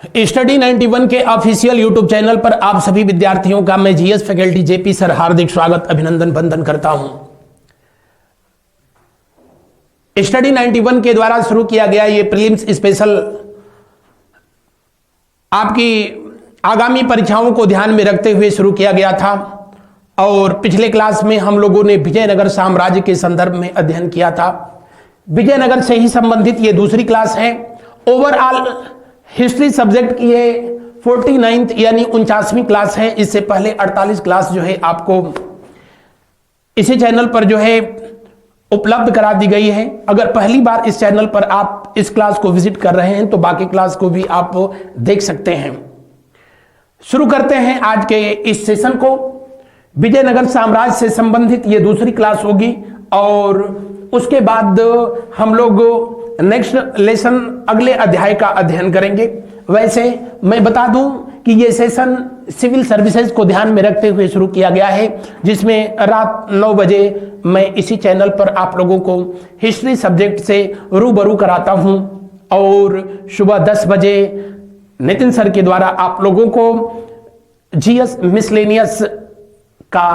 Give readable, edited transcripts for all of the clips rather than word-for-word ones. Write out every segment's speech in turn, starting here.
Study 91 के official YouTube channel पर आप सभी विद्यार्थियों का मैं जीएस फैकल्टी जेपी सर हार्दिक स्वागत अभिनंदन वंदन करता हूं। स्टडी 91 के द्वारा शुरू किया गया ये प्रीलिम्स स्पेशल आपकी आगामी परीक्षाओं को ध्यान में रखते हुए शुरू किया गया था और पिछले क्लास में हम लोगों ने विजयनगर साम्राज्य के संदर्भ में अध्ययन किया था। विजयनगर से ही संबंधित ये दूसरी क्लास है। ओवरऑल हिस्ट्री सब्जेक्ट की ये 49th यानी 49वीं क्लास है। इससे पहले 48 क्लास जो है आपको इसी चैनल पर जो है उपलब्ध करा दी गई है। अगर पहली बार इस चैनल पर आप इस क्लास को विजिट कर रहे हैं तो बाकी क्लास को भी आप देख सकते हैं। शुरू करते हैं आज के इस सेशन को। विजयनगर साम्राज्य से संबंधित ये दूसरी क्लास होगी और उसके बाद हम लोग नेक्स्ट लेसन अगले अध्याय का अध्ययन करेंगे। वैसे मैं बता दूं कि ये सेशन सिविल सर्विसेज को ध्यान में रखते हुए शुरू किया गया है, जिसमें रात 9 बजे मैं इसी चैनल पर आप लोगों को हिस्ट्री सब्जेक्ट से रूबरू कराता हूं और सुबह 10 बजे नितिन सर के द्वारा आप लोगों को जीएस मिसलेनियस का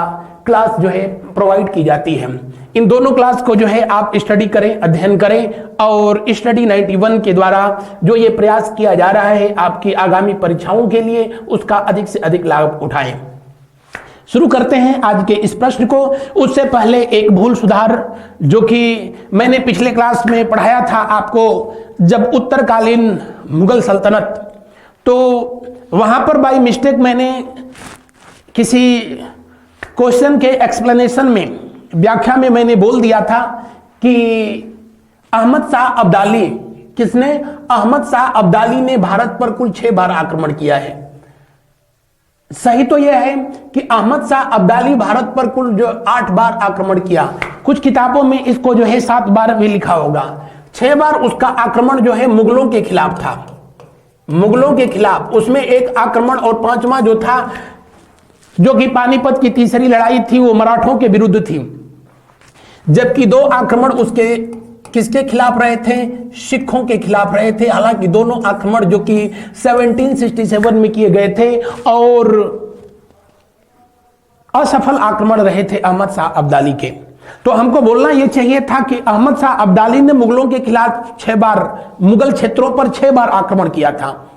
क्लास जो है प्रोवाइड की जाती है। इन दोनों क्लास को जो है आप स्टडी करें, अध्ययन करें और स्टडी 91 के द्वारा जो ये प्रयास किया जा रहा है आपकी आगामी परीक्षाओं के लिए, उसका अधिक से अधिक लाभ उठाएं। शुरू करते हैं आज के इस प्रश्न को। उससे पहले एक भूल सुधार जो कि मैंने पिछले क्लास में पढ़ाया था आपको, जब उत्तरकालीन मुगल सल्तनत, तो वहां पर बाय मिस्टेक मैंने किसी क्वेश्चन के एक्सप्लेनेशन में, व्याख्या में मैंने बोल दिया था कि अहमद शाह अब्दाली, किसने? अहमद शाह अब्दाली ने भारत पर कुल 6 बार आक्रमण किया है। सही तो यह है कि अहमद शाह अब्दाली भारत पर कुल जो 8 बार आक्रमण किया। कुछ किताबों में इसको जो है 7 बार भी लिखा होगा। 6 बार उसका आक्रमण जो है मुगलों के खिलाफ था, मुगलों के खिलाफ। उसमें एक आक्रमण और 5वां जो था, जो कि पानीपत की तीसरी लड़ाई थी, वो मराठों के विरुद्ध थी। जबकि 2 आक्रमण उसके किसके खिलाफ रहे थे? सिखों के खिलाफ रहे थे। हालांकि दोनों आक्रमण जो कि 1767 में किए गए थे और असफल आक्रमण रहे थे अहमद शाह अब्दाली के। तो हमको बोलना यह चाहिए था कि अहमद शाह अब्दाली ने मुगलों के खिलाफ 6 बार, मुगल क्षेत्रों पर 6 बार आक्रमण किया था,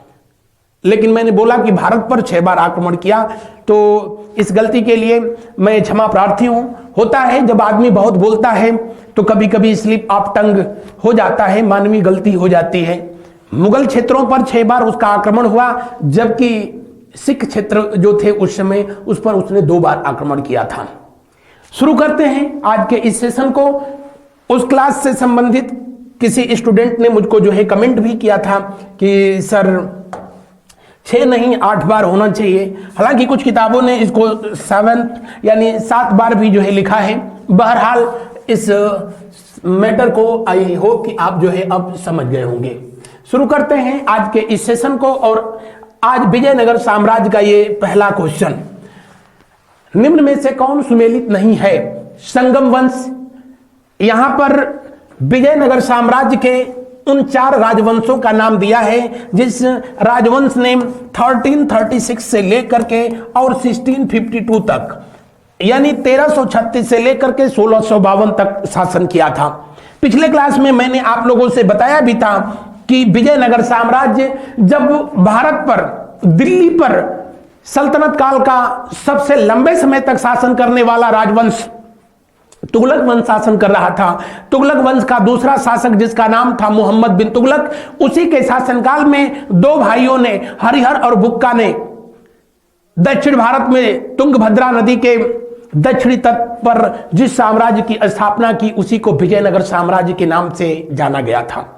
लेकिन मैंने बोला कि भारत पर 6 बार आक्रमण किया। तो इस गलती के लिए मैं क्षमा प्रार्थी हूं। होता है जब आदमी बहुत बोलता है तो कभी कभी स्लिप ऑफ टंग हो जाता है, मानवीय गलती हो जाती है। मुगल क्षेत्रों पर 6 बार उसका आक्रमण हुआ, जबकि सिख क्षेत्र जो थे उस समय उस पर उसने 2 बार आक्रमण किया था। शुरू करते हैं आज के इस सेशन को। उस क्लास से संबंधित किसी स्टूडेंट ने मुझको जो है कमेंट भी किया था कि सर 6 नहीं 8 बार होना चाहिए। हालांकि कुछ किताबों ने इसको 7 यानी 7 बार भी जो है लिखा है। बहरहाल इस मैटर को आई होप कि आप जो है अब समझ गए होंगे। शुरू करते हैं आज के इस सेशन को। और आज विजयनगर साम्राज्य का ये पहला क्वेश्चन, निम्न में से कौन सुमेलित नहीं है? संगम वंश। यहां पर विजयनगर साम्राज्य के उन 4 राजवंशों का नाम दिया है जिस राजवंश ने 1336 से लेकर के और 1652 तक, यानी 1336 से लेकर के 1652 तक शासन किया था। पिछले क्लास में मैंने आप लोगों से बताया भी था कि विजयनगर साम्राज्य जब भारत पर, दिल्ली पर सल्तनत काल का सबसे लंबे समय तक शासन करने वाला राजवंश तुगलक वंश शासन कर रहा था। तुगलक वंश का दूसरा शासक जिसका नाम था मोहम्मद बिन तुगलक, उसी के शासनकाल में 2 भाइयों ने, हरिहर और बुक्का ने, दक्षिण भारत में तुंगभद्रा नदी के दक्षिणी तट पर जिस साम्राज्य की स्थापना की उसी को विजयनगर साम्राज्य के नाम से जाना गया था।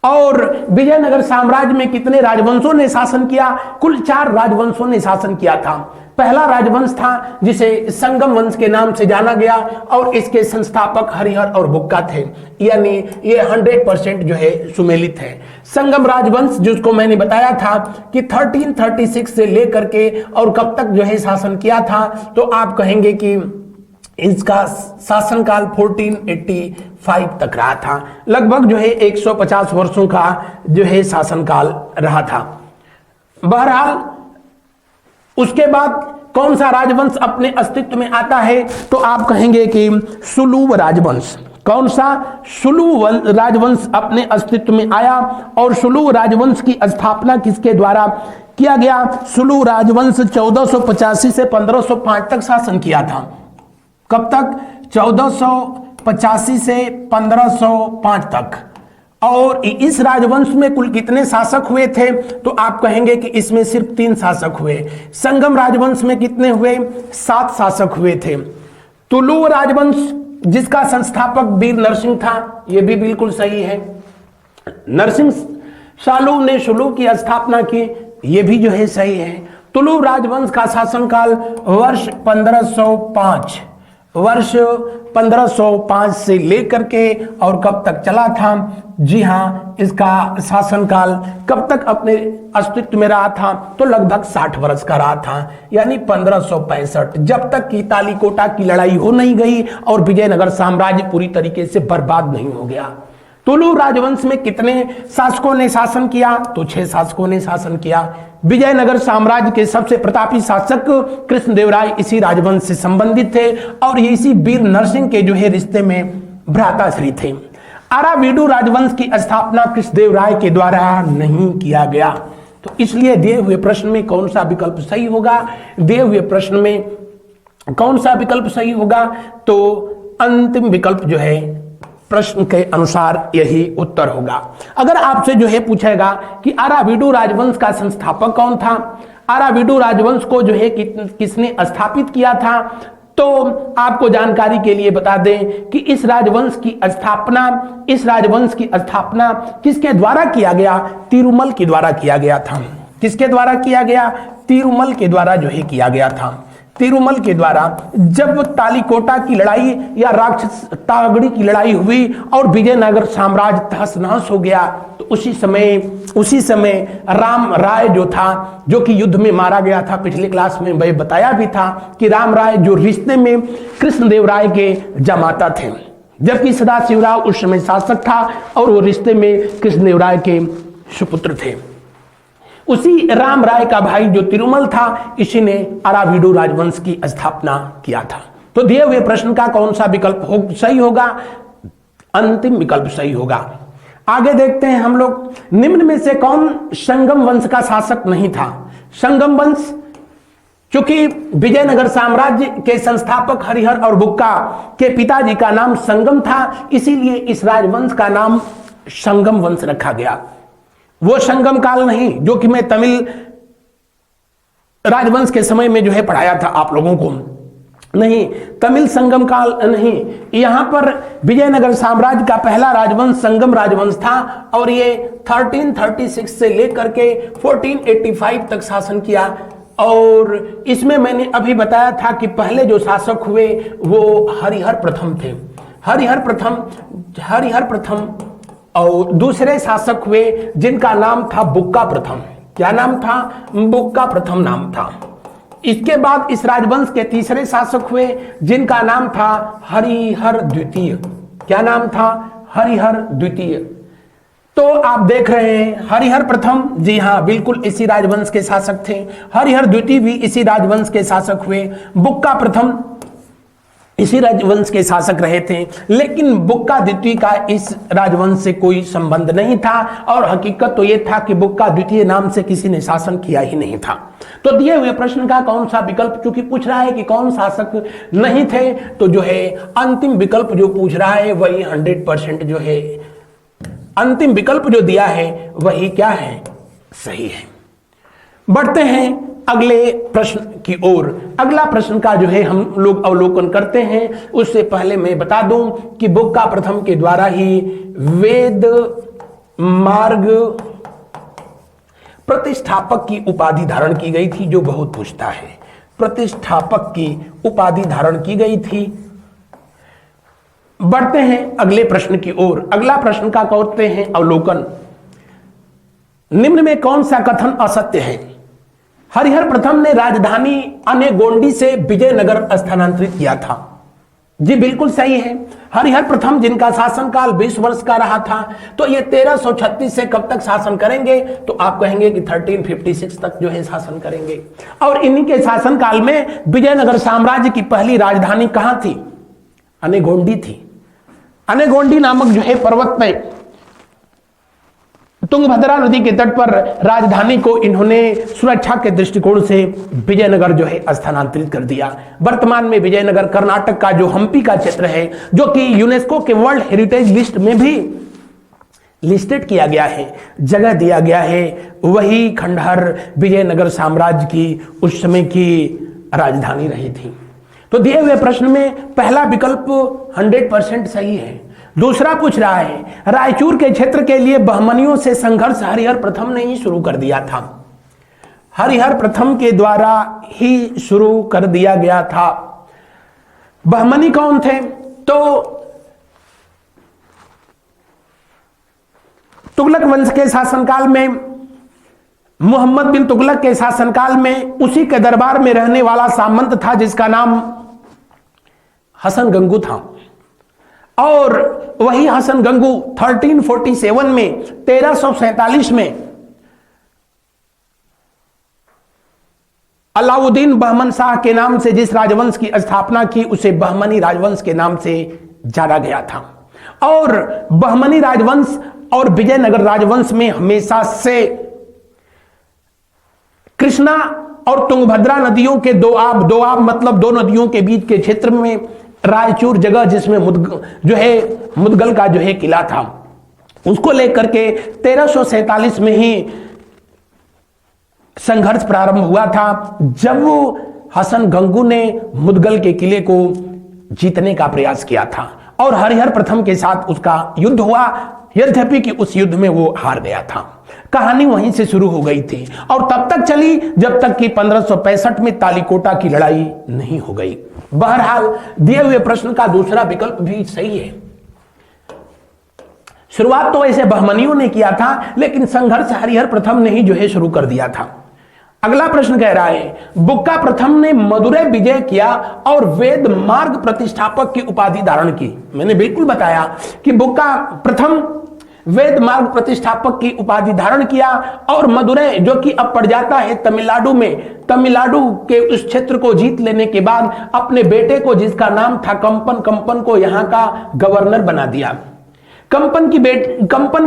और विजयनगर साम्राज्य में कितने राजवंशों ने शासन किया? कुल 4 राजवंशों ने शासन किया था। पहला राजवंश था जिसे संगम वंश के नाम से जाना गया और इसके संस्थापक हरिहर और बुक्का थे, यानी ये 100% जो है सुमेलित है। संगम राजवंश जिसको मैंने बताया था कि 1336 से लेकर के और कब तक जो है शासन किया था, तो आप कहेंगे कि इसका शासनकाल 1485 तक रहा था। लगभग जो है 150 वर्षों का जो है शासनकाल रहा था। बहरहाल उसके बाद कौन सा राजवंश अपने अस्तित्व में आता है, तो आप कहेंगे कि सुलूव राजवंश। कौन सा? सुलूव राजवंश अपने अस्तित्व में आया। और सुलूव राजवंश की स्थापना किसके द्वारा किया गया? सुलूव राजवंश 1485 से 1505 तक शासन किया था। कब तक? 1485 से 1505 तक। और इस राजवंश में कुल कितने शासक हुए थे? तो आप कहेंगे कि इसमें सिर्फ 3 शासक हुए। संगम राजवंश में कितने हुए? 7 शासक हुए थे। तुलुव राजवंश जिसका संस्थापक वीर नरसिंह था, यह भी बिल्कुल सही है। नरसिंह शालू ने सुलू की स्थापना की, यह भी जो है सही है। तुलुव राजवंश का शासनकाल वर्ष 1505 से लेकर के और कब तक चला था? जी हां, इसका शासनकाल कब तक अपने अस्तित्व में रहा था? तो लगभग 60 वर्ष का रहा था, यानी 1565, जब तक कि तालीकोटा की लड़ाई हो नहीं गई और विजयनगर साम्राज्य पूरी तरीके से बर्बाद नहीं हो गया। तुलुव राजवंश में कितने शासकों ने शासन किया? तो 6 शासकों ने शासन किया। विजयनगर साम्राज्य के सबसे प्रतापी शासक कृष्णदेवराय इसी राजवंश से संबंधित थे और ये इसी वीर नरसिंह के जो है रिश्ते में भ्राताश्री थे। अराविडु राजवंश की स्थापना कृष्णदेवराय के द्वारा नहीं किया गया। तो इसलिए दिए हुए प्रश्न में कौन सा विकल्प सही होगा? दिए हुए प्रश्न में कौन सा विकल्प सही होगा? तो अंतिम विकल्प जो है प्रश्न के अनुसार यही उत्तर होगा। अगर आपसे जो है पूछेगा कि अराविडु राजवंश का संस्थापक कौन था, अराविडु राजवंश को जो है किसने स्थापित किया था, तो आपको जानकारी के लिए बता दें कि इस राजवंश की स्थापना किसके द्वारा किया गया? तिरुमल के द्वारा किया गया था। किसके द्वारा किया गया? तिरुमल के द्वारा जो है किया गया था। तिरुमल के द्वारा जब तालीकोटा की लड़ाई या राक्षस तागड़ी की लड़ाई हुई और विजयनगर साम्राज्य तहस नहस हो गया, तो उसी समय राम राय जो था, जो कि युद्ध में मारा गया था, पिछले क्लास में मैं बताया भी था कि राम राय जो रिश्ते में कृष्णदेवराय के जमाता थे, जबकि सदाशिवराव उस समय शासक था और वो रिश्ते में कृष्णदेवराय के सुपुत्र थे। उसी राम राय का भाई जो तिरुमल था, इसी ने अराविडु राजवंश की स्थापना किया था। तो दिए हुए प्रश्न का कौन सा विकल्प सही होगा? अंतिम विकल्प सही होगा। आगे देखते हैं हम लोग, निम्न में से कौन संगम वंश का शासक नहीं था? संगम वंश, चूंकि विजयनगर साम्राज्य के संस्थापक हरिहर और बुक्का के पिताजी का नाम संगम था, इसीलिए इस राजवंश का नाम संगम वंश रखा गया। वो संगम काल नहीं जो कि मैं तमिल राजवंश के समय में जो है पढ़ाया था आप लोगों को, नहीं, तमिल संगम काल नहीं। यहां पर विजयनगर साम्राज्य का पहला राजवंश संगम राजवंश था और ये 1336 से लेकर के 1485 तक शासन किया। और इसमें मैंने अभी बताया था कि पहले जो शासक हुए वो हरिहर प्रथम थे। हरिहर प्रथम और दूसरे शासक हुए जिनका नाम था बुक्का प्रथम। क्या नाम था? बुक्का प्रथम नाम था। इसके बाद इस राजवंश के तीसरे शासक हुए जिनका नाम था हरिहर द्वितीय। क्या नाम था? हरिहर द्वितीय। तो आप देख रहे हैं हरिहर प्रथम, जी हां बिल्कुल इसी राजवंश के शासक थे। हरिहर द्वितीय भी इसी राजवंश के शासक हुए। बुक्का प्रथम इसी राजवंश के शासक रहे थे, लेकिन बुक्का द्वितीय का इस राजवंश से कोई संबंध नहीं था और हकीकत तो यह था कि बुक्का द्वितीय नाम से किसी ने शासन किया ही नहीं था। तो दिए हुए प्रश्न का कौन सा विकल्प, चूंकि पूछ रहा है कि कौन शासक नहीं थे, तो जो है अंतिम विकल्प जो पूछ रहा है वही 100% जो है अंतिम विकल्प जो दिया है वही क्या है? सही है। बढ़ते हैं अगले प्रश्न की ओर। अगला प्रश्न का जो है हम लोग अवलोकन करते हैं, उससे पहले मैं बता दूं कि बुक्का प्रथम के द्वारा ही वेद मार्ग प्रतिष्ठापक की उपाधि धारण की गई थी, जो बहुत पूछता है। प्रतिष्ठापक की उपाधि धारण की गई थी। बढ़ते हैं अगले प्रश्न की ओर। अगला प्रश्न का करते हैं अवलोकन। निम्न में कौन सा कथन असत्य है? हरिहर प्रथम ने राजधानी अनेगोंडी से विजयनगर स्थानांतरित किया था। जी बिल्कुल सही है। हरिहर प्रथम जिनका शासनकाल 20 वर्ष का रहा था, तो ये 1336 से कब तक शासन करेंगे, तो आप कहेंगे कि 1356 तक जो है शासन करेंगे। और इन्हीं के शासनकाल में विजयनगर साम्राज्य की पहली राजधानी कहां थी? अनेगोंडी थी। अनेगोंडी नामक जो है पर्वत में तुंगभद्रा नदी के तट पर राजधानी को इन्होंने सुरक्षा के दृष्टिकोण से विजयनगर जो है स्थानांतरित कर दिया। वर्तमान में विजयनगर कर्नाटक का जो हम्पी का क्षेत्र है, जो कि यूनेस्को के वर्ल्ड हेरिटेज लिस्ट में भी लिस्टेड किया गया है, जगह दिया गया है, वही खंडहर विजयनगर साम्राज्य की उस समय की राजधानी रही थी। तो दिए हुए प्रश्न में पहला विकल्प 100% सही है। दूसरा पूछ रहा है, रायचूर के क्षेत्र के लिए बहमनियों से संघर्ष हरिहर प्रथम ने ही शुरू कर दिया था। हरिहर प्रथम के द्वारा ही शुरू कर दिया गया था। बहमनी कौन थे? तो तुगलक वंश के शासनकाल में, मोहम्मद बिन तुगलक के शासनकाल में उसी के दरबार में रहने वाला सामंत था जिसका नाम हसन गंगू था। और वही हसन गंगू 1347 में 1347 में अलाउद्दीन बहमन शाह के नाम से जिस राजवंश की स्थापना की उसे बहमनी राजवंश के नाम से जाना गया था। और बहमनी राजवंश और विजयनगर राजवंश में हमेशा से कृष्णा और तुंगभद्रा नदियों के दो आब मतलब दो नदियों के बीच के क्षेत्र में रायचूर जगह, जिसमें मुदगल का जो है किला था, उसको लेकर के 1347 में ही संघर्ष प्रारंभ हुआ था, जब वो हसन गंगू ने मुदगल के किले को जीतने का प्रयास किया था और हरिहर प्रथम के साथ उसका युद्ध हुआ। यद्यपि कि उस युद्ध में वो हार गया था। कहानी वहीं से शुरू हो गई थी और तब तक चली जब तक कि 1565 में तालीकोटा की लड़ाई नहीं हो गई। बहरहाल दिए हुए प्रश्न का दूसरा विकल्प भी सही है। शुरुआत तो ऐसे बहमनियों ने किया था, लेकिन संघर्ष हरिहर प्रथम ने ही जो है शुरू कर दिया था। अगला प्रश्न कह रहा है, बुक्का प्रथम ने मदुरै विजय किया और वेद मार्ग प्रतिष्ठापक की उपाधि धारण की। मैंने बिल्कुल बताया कि बुक्का प्रथम वेद मार्ग प्रतिष्ठापक की उपाधि धारण किया और मदुरै, जो कि अब पड़ जाता है तमिलनाडु में, तमिलनाडु के उस क्षेत्र को जीत लेने के बाद अपने बेटे को, जिसका नाम था कंपन को यहाँ का गवर्नर बना दिया। कंपन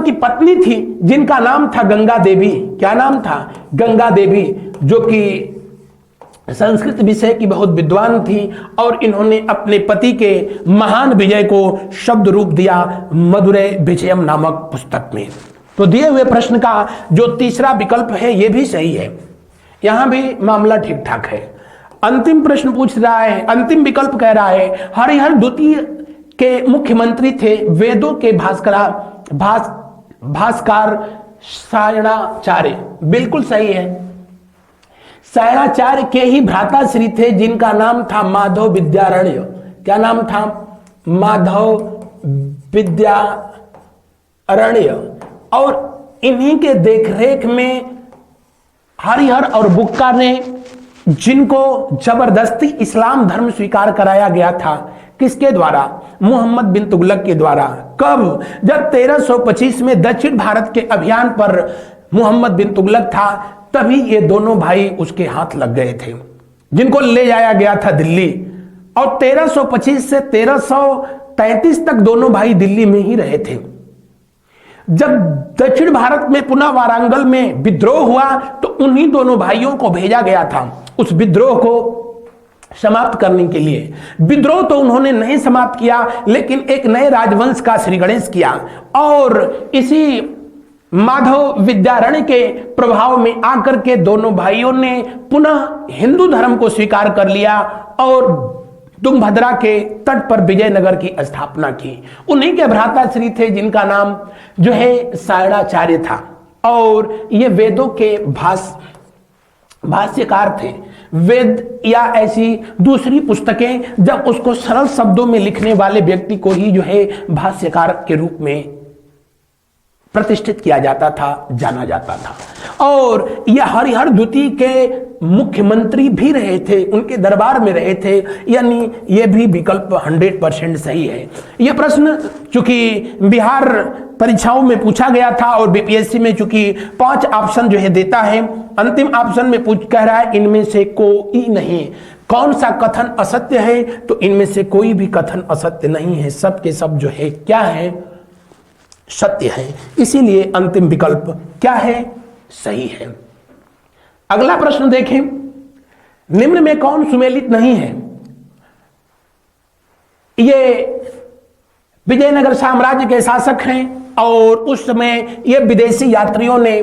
की पत्नी थी जिनका नाम था गंगा देवी। क्या नाम था? गंगा देवी, जो कि संस्कृत विषय की बहुत विद्वान थी और इन्होंने अपने पति के महान विजय को शब्द रूप दिया मदुरै विजयम नामक पुस्तक में। तो दिए हुए प्रश्न का जो तीसरा विकल्प है यह भी सही है, यहां भी मामला ठीक ठाक है। अंतिम प्रश्न पूछ रहा है, अंतिम विकल्प कह रहा है, हरिहर द्वितीय के मुख्यमंत्री थे वेदों के भास्कर सायणाचार्य। बिल्कुल सही है। सायणाचार्य के ही भ्राताश्री थे जिनका नाम था माधव विद्यारण्य। क्या नाम था? माधव विद्यारण्य। और इन्हीं के देखरेख में हरिहर और बुक्का ने, जिनको जबरदस्ती इस्लाम धर्म स्वीकार कराया गया था, किसके द्वारा? मोहम्मद बिन तुगलक के द्वारा। कब? जब 1325 में दक्षिण भारत के अभियान पर मोहम्मद बिन तुगलक था, तभी ये दोनों भाई उसके हाथ लग गए थे, जिनको ले जाया गया था दिल्ली। और 1325 से 1333 तक दोनों भाई दिल्ली में ही रहे थे। जब दक्षिण भारत में पुनः वारंगल में विद्रोह हुआ तो उन्हीं दोनों भाइयों को भेजा गया था उस विद्रोह को समाप्त करने के लिए। विद्रोह तो उन्होंने नहीं समाप्त किया, लेकिन एक नए राजवंश का श्री गणेश किया और इसी माधव विद्यारण्य के प्रभाव में आकर के दोनों भाइयों ने पुनः हिंदू धर्म को स्वीकार कर लिया और तुंगभद्रा के तट पर विजयनगर की स्थापना की। उन्हीं के भ्राताश्री थे जिनका नाम जो है सायणाचार्य था और ये वेदों के भाष्यकार थे। वेद या ऐसी दूसरी पुस्तकें जब उसको सरल शब्दों में लिखने वाले व्यक्ति को ही जो है भाष्यकार के रूप में प्रतिष्ठित किया जाता था, जाना जाता था। और ये हरिहर द्वितीय के मुख्यमंत्री भी रहे थे, उनके दरबार में रहे थे, यानी ये भी विकल्प 100% सही है। यह प्रश्न चूंकि बिहार परीक्षाओं में पूछा गया था और बीपीएससी में चूंकि 5 ऑप्शन जो है देता है, अंतिम ऑप्शन में कह रहा है इनमें से कोई नहीं। कौन सा कथन असत्य है? तो इनमें से कोई भी कथन असत्य नहीं है, सब के सब जो है क्या है, सत्य है। इसीलिए अंतिम विकल्प क्या है, सही है। अगला प्रश्न देखें, निम्न में कौन सुमेलित नहीं है? ये विजयनगर साम्राज्य के शासक हैं और उस समय ये विदेशी यात्रियों ने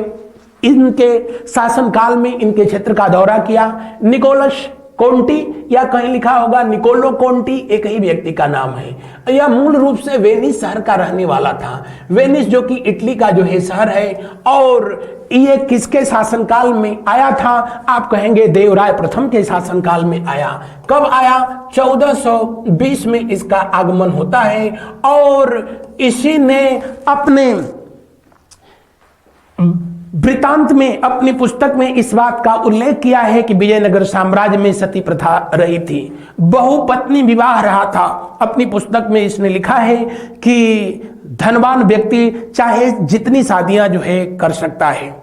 इनके शासनकाल में इनके क्षेत्र का दौरा किया। निकोलस कोंटी, या कहीं लिखा होगा निकोलो कोंटी, एक ही व्यक्ति का नाम है। यह मूल रूप से वेनिस शहर का रहने वाला था। वेनिस जो कि इटली का जो है शहर है, और ये किसके शासनकाल में आया था? आप कहेंगे देवराय प्रथम के शासनकाल में आया। कब आया? 1420 में इसका आगमन होता है, और इसी ने अपने वृतांत में, अपनी पुस्तक में इस बात का उल्लेख किया है कि विजयनगर साम्राज्य में सती प्रथा रही थी, बहुपत्नी विवाह रहा था। अपनी पुस्तक में इसने लिखा है कि धनवान व्यक्ति चाहे जितनी शादियां जो है कर सकता है।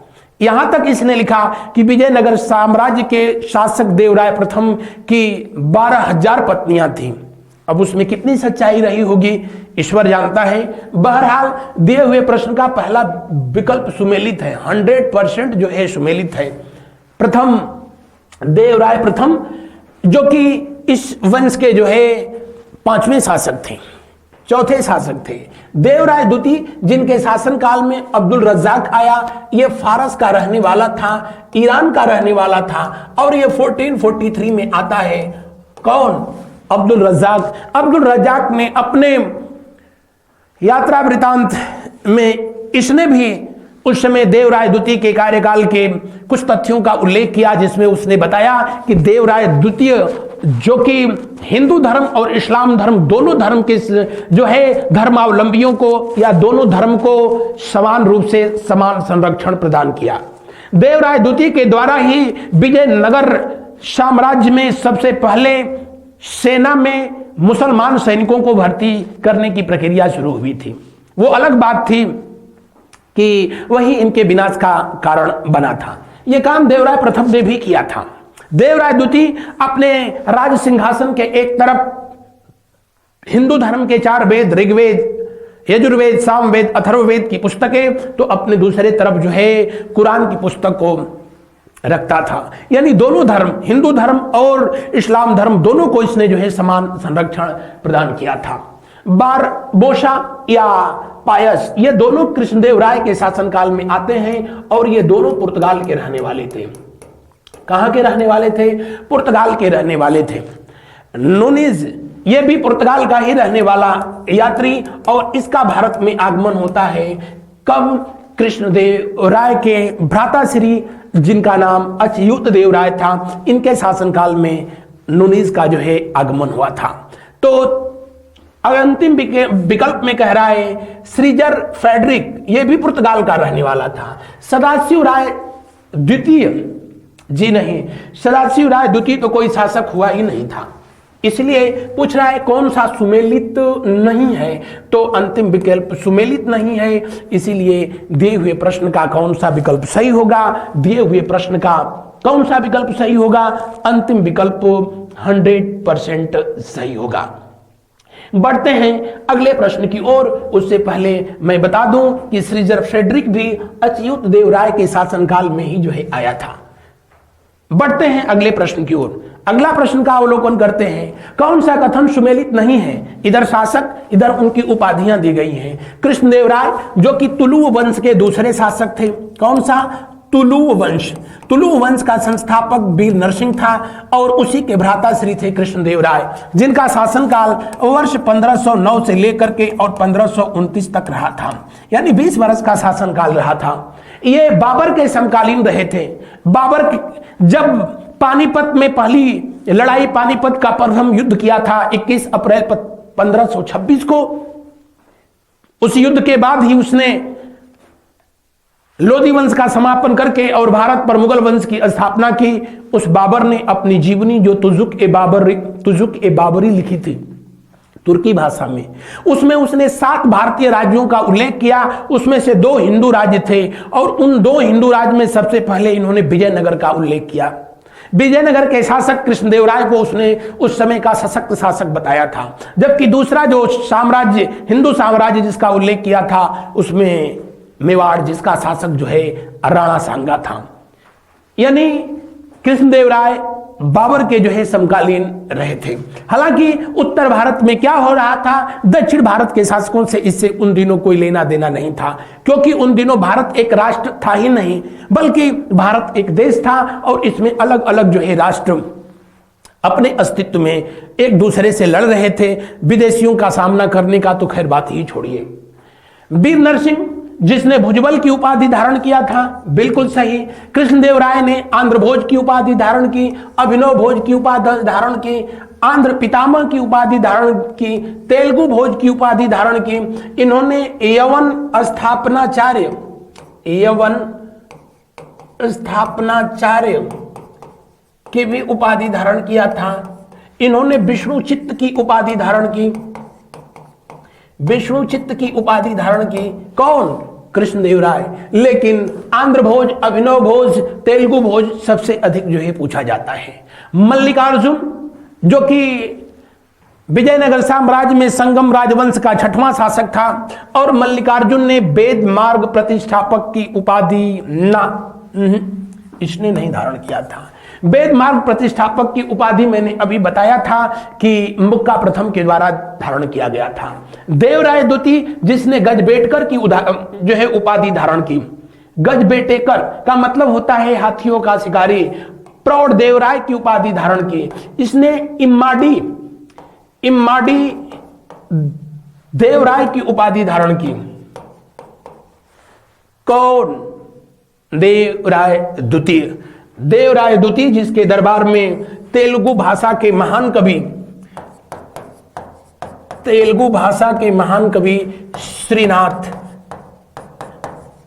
यहां तक इसने लिखा कि विजयनगर साम्राज्य के शासक देवराय प्रथम की 12,000 पत्नियां थीं। अब उसमें कितनी सच्चाई रही होगी ईश्वर जानता है। बहरहाल दिए हुए प्रश्न का पहला विकल्प सुमेलित है, 100% जो है सुमेलित है। प्रथम देवराय प्रथम जो कि इस वंश के जो है 5वें शासक थे, चौथे शासक थे। देवराय द्वितीय जिनके शासनकाल में अब्दुल रज्जाक आया, ये फारस का रहने वाला था, ईरान का रहने वाला था, और ये 1443 में आता है। कौन? अब्दुल रज्जाक। अब्दुल रज्जाक ने अपने यात्रा वृतांत में इसने भी उस समय देवराय द्वितीय के कार्यकाल के कुछ तथ्यों का उल्लेख किया, जिसमें उसने बताया कि देवराय द्वितीय जो कि हिंदू धर्म और इस्लाम धर्म दोनों धर्म के जो है धर्मावलंबियों को या दोनों धर्म को समान रूप से समान संरक्षण प्रदान किया। देवराय द्वितीय के द्वारा ही विजयनगर साम्राज्य में सबसे पहले सेना में मुसलमान सैनिकों को भर्ती करने की प्रक्रिया शुरू हुई थी। वो अलग बात थी कि वही इनके विनाश का कारण बना था। यह काम देवराय प्रथम ने भी किया था। देवराय द्वितीय अपने राज सिंहासन के एक तरफ हिंदू धर्म के 4 वेद, ऋग्वेद, यजुर्वेद, सामवेद, अथर्ववेद की पुस्तकें, तो अपने दूसरे तरफ जो है कुरान की पुस्तक को रखता था। यानी दोनों धर्म, हिंदू धर्म और इस्लाम धर्म दोनों को इसने जो है समान संरक्षण प्रदान किया था। बारबोसा या पायस, ये दोनों कृष्णदेवराय के शासनकाल में आते हैं, और ये दोनों पुर्तगाल के रहने वाले थे। कहां के रहने वाले थे? पुर्तगाल के रहने वाले थे। नूनीज ये भी पुर्तगाल का ही रहने वाला यात्री, और इसका भारत में आगमन होता है कब? कृष्णदेवराय के भ्राताश्री जिनका नाम अच्युत देवराय था, इनके शासनकाल में नूनीज का जो है आगमन हुआ था। तो अंतिम विकल्प में कह रहा है श्रीजर फ्रेडरिक, ये भी पुर्तगाल का रहने वाला था। सदाशिव राय द्वितीय, जी नहीं, सदाशिव राय द्वितीय तो कोई शासक हुआ ही नहीं था। इसलिए पूछ रहा है कौन सा सुमेलित नहीं है, तो अंतिम विकल्प सुमेलित नहीं है। इसीलिए दिए हुए प्रश्न का कौन सा विकल्प सही होगा? दिए हुए प्रश्न का कौन सा विकल्प सही होगा? अंतिम विकल्प 100% सही होगा। बढ़ते हैं अगले प्रश्न की ओर। उससे पहले मैं बता दूं कि श्रीजर फ्रेडरिक भी अच्युत देवराय के शासनकाल में ही जो है आया था। बढ़ते हैं अगले प्रश्न की ओर। अगला प्रश्न का अवलोकन करते हैं। कौन सा कथन सुमेलित नहीं है? इधर शासक, इधर उनकी उपाधियां दी गई हैं। कृष्णदेवराय जो कि तुलु वंश के दूसरे शासक थे। कौन सा? तुलु वंश। तुलु वंश का संस्थापक वीर नरसिंह था, और उसी के भ्राताश्री थे कृष्णदेवराय, जिनका शासनकाल वर्ष 1509 से लेकर के और 1529 तक रहा था, यानी 20 वर्ष का शासनकाल रहा था। ये बाबर के समकालीन रहे थे। बाबर जब पानीपत में पहली लड़ाई, पानीपत का प्रथम युद्ध किया था 21 अप्रैल 1526 को, उस युद्ध के बाद ही उसने लोधी वंश का समापन करके और भारत पर मुगल वंश की स्थापना की, उस बाबर ने अपनी जीवनी जो तुजुक ए बाबरी लिखी थी तुर्की भाषा में, उसमें उसने 7 भारतीय राज्यों का उल्लेख किया। उसमें से 2 हिंदू राज्य थे और उन 2 हिंदू राज्य में सबसे पहले इन्होंने विजयनगर का उल्लेख किया। विजयनगर के शासक कृष्णदेवराय को उसने उस समय का सशक्त शासक बताया था। जबकि दूसरा जो साम्राज्य, हिंदू साम्राज्य जिसका उल्लेख किया था, उसमें मेवाड़ जिसका शासक जो है राणा सांगा था। यानी कृष्णदेवराय बाबर के जो है समकालीन रहे थे। हालांकि उत्तर भारत में क्या हो रहा था, दक्षिण भारत के शासकों से इससे उन दिनों कोई लेना देना नहीं था, क्योंकि उन दिनों भारत एक राष्ट्र था ही नहीं, बल्कि भारत एक देश था और इसमें अलग अलग जो है राष्ट्र अपने अस्तित्व में एक दूसरे से लड़ रहे थे। विदेशियों का सामना करने का तो खैर बात ही छोड़िए। वीर नरसिंह जिसने भुजबल की उपाधि धारण किया था, बिल्कुल सही। कृष्णदेवराय ने आंध्र भोज की उपाधि धारण की, अभिनव भोज की उपाधि धारण की, आंध्र पितामह की उपाधि धारण की, तेलुगु भोज की उपाधि धारण की। इन्होंने यवन स्थापनाचार्य की भी उपाधि धारण किया था। इन्होंने विष्णु चित्त की उपाधि धारण की, विष्णु चित्त की उपाधि धारण की। कौन? कृष्णदेवराय। लेकिन आंध्र भोज, अभिनव भोज, तेलुगु भोज सबसे अधिक जो है पूछा जाता है। मल्लिकार्जुन जो कि विजयनगर साम्राज्य में संगम राजवंश का 6वां शासक था, और मल्लिकार्जुन ने वेद मार्ग प्रतिष्ठापक की उपाधि इसने नहीं धारण किया था। वेद मार्ग प्रतिष्ठापक की उपाधि मैंने अभी बताया था कि मुक्का प्रथम के द्वारा धारण किया गया था। देवराय द्वितीय जिसने गजबेटकर की जो है उपाधि धारण की। गजबेटेकर का मतलब होता है हाथियों का शिकारी। प्रौढ़ देवराय की उपाधि धारण की। इसने इम्माडी देवराय की उपाधि धारण की। कौन? देवराय द्वितीय। देवराय द्वितीय जिसके दरबार में तेलुगु भाषा के महान कवि श्रीनाथ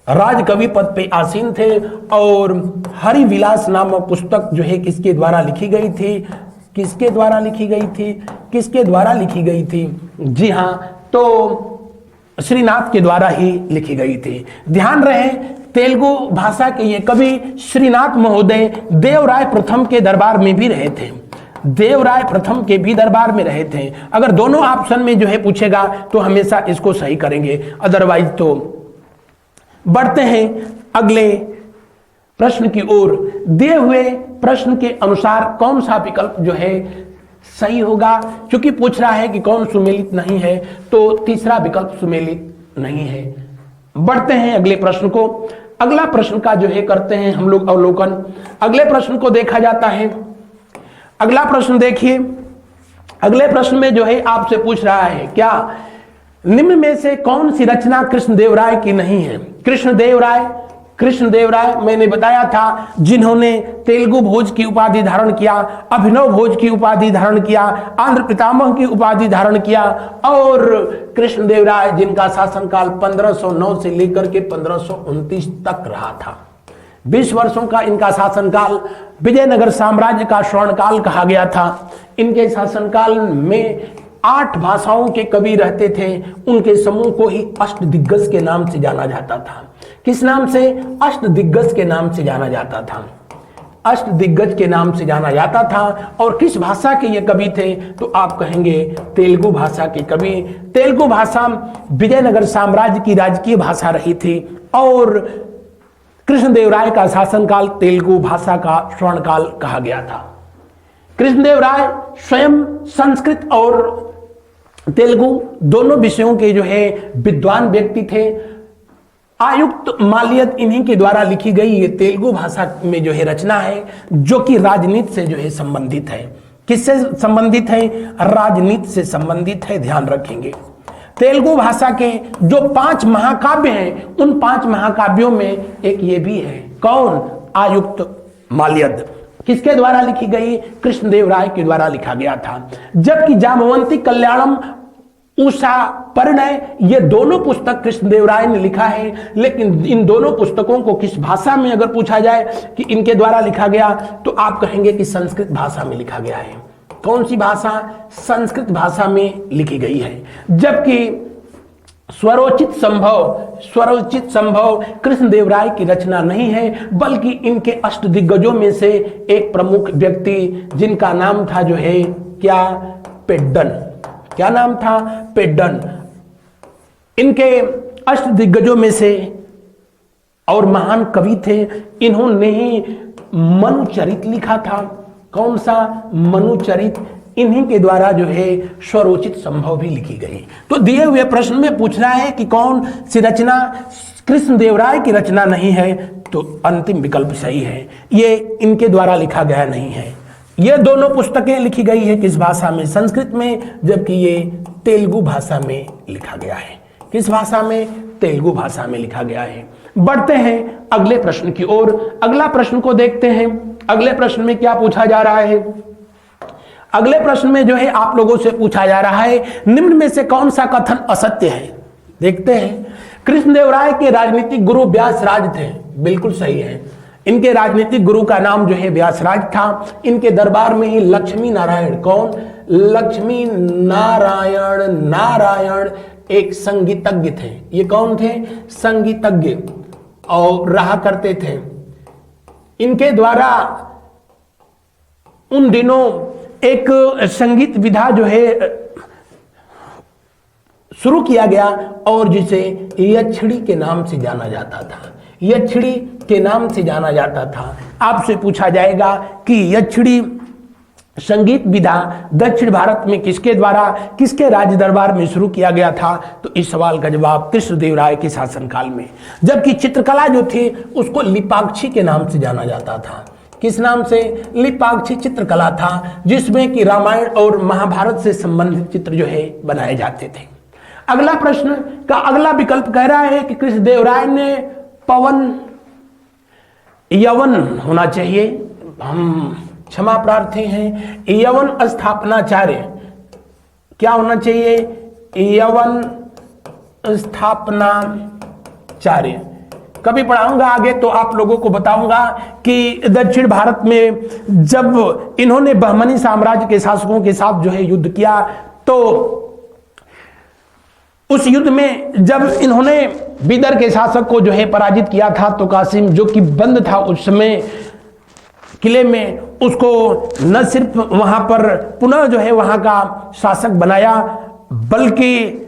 राजकवि पद पे आसीन थे, और हरिविलास नामक पुस्तक जो है किसके द्वारा लिखी गई थी? किसके द्वारा लिखी गई थी? जी हां, तो श्रीनाथ के द्वारा ही लिखी गई थी। ध्यान रहे, तेलुगु भाषा के ये कवि श्रीनाथ महोदय देवराय प्रथम के दरबार में भी रहे थे। देवराय प्रथम के भी दरबार में रहे थे। अगर दोनों ऑप्शन में जो है पूछेगा तो हमेशा इसको सही करेंगे, अदरवाइज तो। बढ़ते हैं अगले प्रश्न की ओर। दिए हुए प्रश्न के अनुसार कौन सा विकल्प जो है सही होगा? क्योंकि पूछ रहा है कि कौन सुमेलित नहीं है, तो तीसरा विकल्प सुमेलित नहीं है। बढ़ते हैं अगले प्रश्न को। अगला प्रश्न का जो है करते हैं हम लोग अवलोकन। अगले प्रश्न को देखा जाता है। अगला प्रश्न देखिए। अगले प्रश्न में जो है आपसे पूछ रहा है, क्या निम्न में से कौन सी रचना कृष्णदेवराय की नहीं है? कृष्णदेवराय मैंने बताया था जिन्होंने तेलुगु भोज की उपाधि धारण किया, अभिनव भोज की उपाधि धारण किया, आंध्र पितामह की उपाधि धारण किया, और कृष्णदेवराय जिनका शासनकाल 1509 से लेकर के 1529 तक रहा था। 20 वर्षों का इनका शासनकाल विजयनगर साम्राज्य का स्वर्णकाल कहा गया था। इनके शासनकाल में 8 भाषाओं के कवि रहते थे। उनके समूह को ही अष्टदिग्गज के नाम से जाना जाता था। किस नाम से? अष्टदिग्गज के नाम से जाना जाता था। अष्टदिग्गज के नाम से जाना जाता था। और किस भाषा के ये कवि थे? तो आप कहेंगे तेलुगु भाषा के कवि। तेलुगु भाषा विजयनगर साम्राज्य की राजकीय भाषा रही थी, और कृष्णदेवराय का शासनकाल तेलुगु भाषा का स्वर्णकाल कहा गया था। कृष्णदेवराय स्वयं संस्कृत और तेलुगु दोनों विषयों के जो है विद्वान व्यक्ति थे। आयुक्त मालियत इन्हीं के द्वारा लिखी गई ये तेलुगु भाषा में जो है रचना है, जो कि राजनीति से जो है संबंधित है। किससे संबंधित है? राजनीति से संबंधित है, ध्यान रखेंगे। तेलुगु भाषा के जो 5 महाकाव्य हैं, उन 5 महाकाव्यों में एक ये भी है। कौन? आयुक्त मालियद। किसके द्वारा लिखी गई? कृष्णदेवराय के द्वारा लिखा गया था। जबकि जामवंती कल्याणम उषा परिणय, ये दोनों पुस्तक कृष्णदेवराय ने लिखा है। लेकिन इन दोनों पुस्तकों को किस भाषा में अगर पूछा जाए कि इनके द्वारा लिखा गया, तो आप कहेंगे कि संस्कृत भाषा में लिखा गया है। कौन सी भाषा? संस्कृत भाषा में लिखी गई है। जबकि स्वरोचित संभव कृष्णदेवराय की रचना नहीं है, बल्कि इनके अष्टदिग्गजों में से एक प्रमुख व्यक्ति, जिनका नाम था जो है क्या, पेड्डन। क्या नाम था? पेड्डन। इनके अष्टदिग्गजों में से और महान कवि थे। इन्होंने ही मनुचरित लिखा था। कौन सा? मनुचरित। इन्हीं के द्वारा जो है स्वरोचित संभव भी लिखी गई। तो दिए हुए प्रश्न में पूछ रहा है कि कौन सी रचना कृष्णदेवराय की रचना नहीं है, तो अंतिम विकल्प सही है, ये इनके द्वारा लिखा गया नहीं है। ये दोनों पुस्तकें लिखी गई है किस भाषा में? संस्कृत में, जबकि ये तेलुगु भाषा में लिखा गया है। किस भाषा में? तेलुगु भाषा में लिखा गया है। बढ़ते हैं अगले प्रश्न की ओर। अगला प्रश्न को देखते हैं। अगले प्रश्न में क्या पूछा जा रहा है? अगले प्रश्न में जो है आप लोगों से पूछा जा रहा है, निम्न में से कौन सा कथन असत्य है? देखते हैं। कृष्णदेवराय के राजनीतिक गुरु व्यासराज थे। बिल्कुल सही है। इनके राजनीतिक गुरु का नाम जो है व्यासराज था। इनके दरबार में ही लक्ष्मी नारायण, कौन? लक्ष्मी नारायण एक संगीतज्ञ थे। ये कौन थे? संगीतज्ञ, और रहा करते थे। इनके द्वारा उन दिनों एक संगीत विधा जो है शुरू किया गया, और जिसे यक्षिणी के नाम से जाना जाता था। यक्षिणी के नाम से जाना जाता था। आपसे पूछा जाएगा कि यक्षिणी संगीत विधा दक्षिण भारत में किसके द्वारा, किसके राज दरबार में शुरू किया गया था? तो इस सवाल का जवाब कृष्णदेवराय के शासनकाल में। जबकि चित्रकला जो थी उसको लिपाक्षी के नाम से जाना जाता था। किस नाम से? लिपाक्षी चित्रकला था, जिसमें कि रामायण और महाभारत से संबंधित चित्र जो है बनाए जाते थे। अगला प्रश्न का अगला विकल्प कह रहा है कि कृष्णदेवराय ने पवन यवन होना चाहिए, हम क्षमा प्रार्थी हैं, यवन स्थापनाचार्य। क्या होना चाहिए? यवन स्थापनाचार्य। कभी पढ़ाऊंगा आगे तो आप लोगों को बताऊंगा कि दक्षिण भारत में जब इन्होंने बहमनी साम्राज्य के शासकों के साथ जो है युद्ध किया, तो उस युद्ध में जब इन्होंने बिदर के शासक को जो है पराजित किया था, तो कासिम जो कि बंद था उस समय किले में, उसको न सिर्फ वहां पर पुनः जो है वहां का शासक बनाया, बल्कि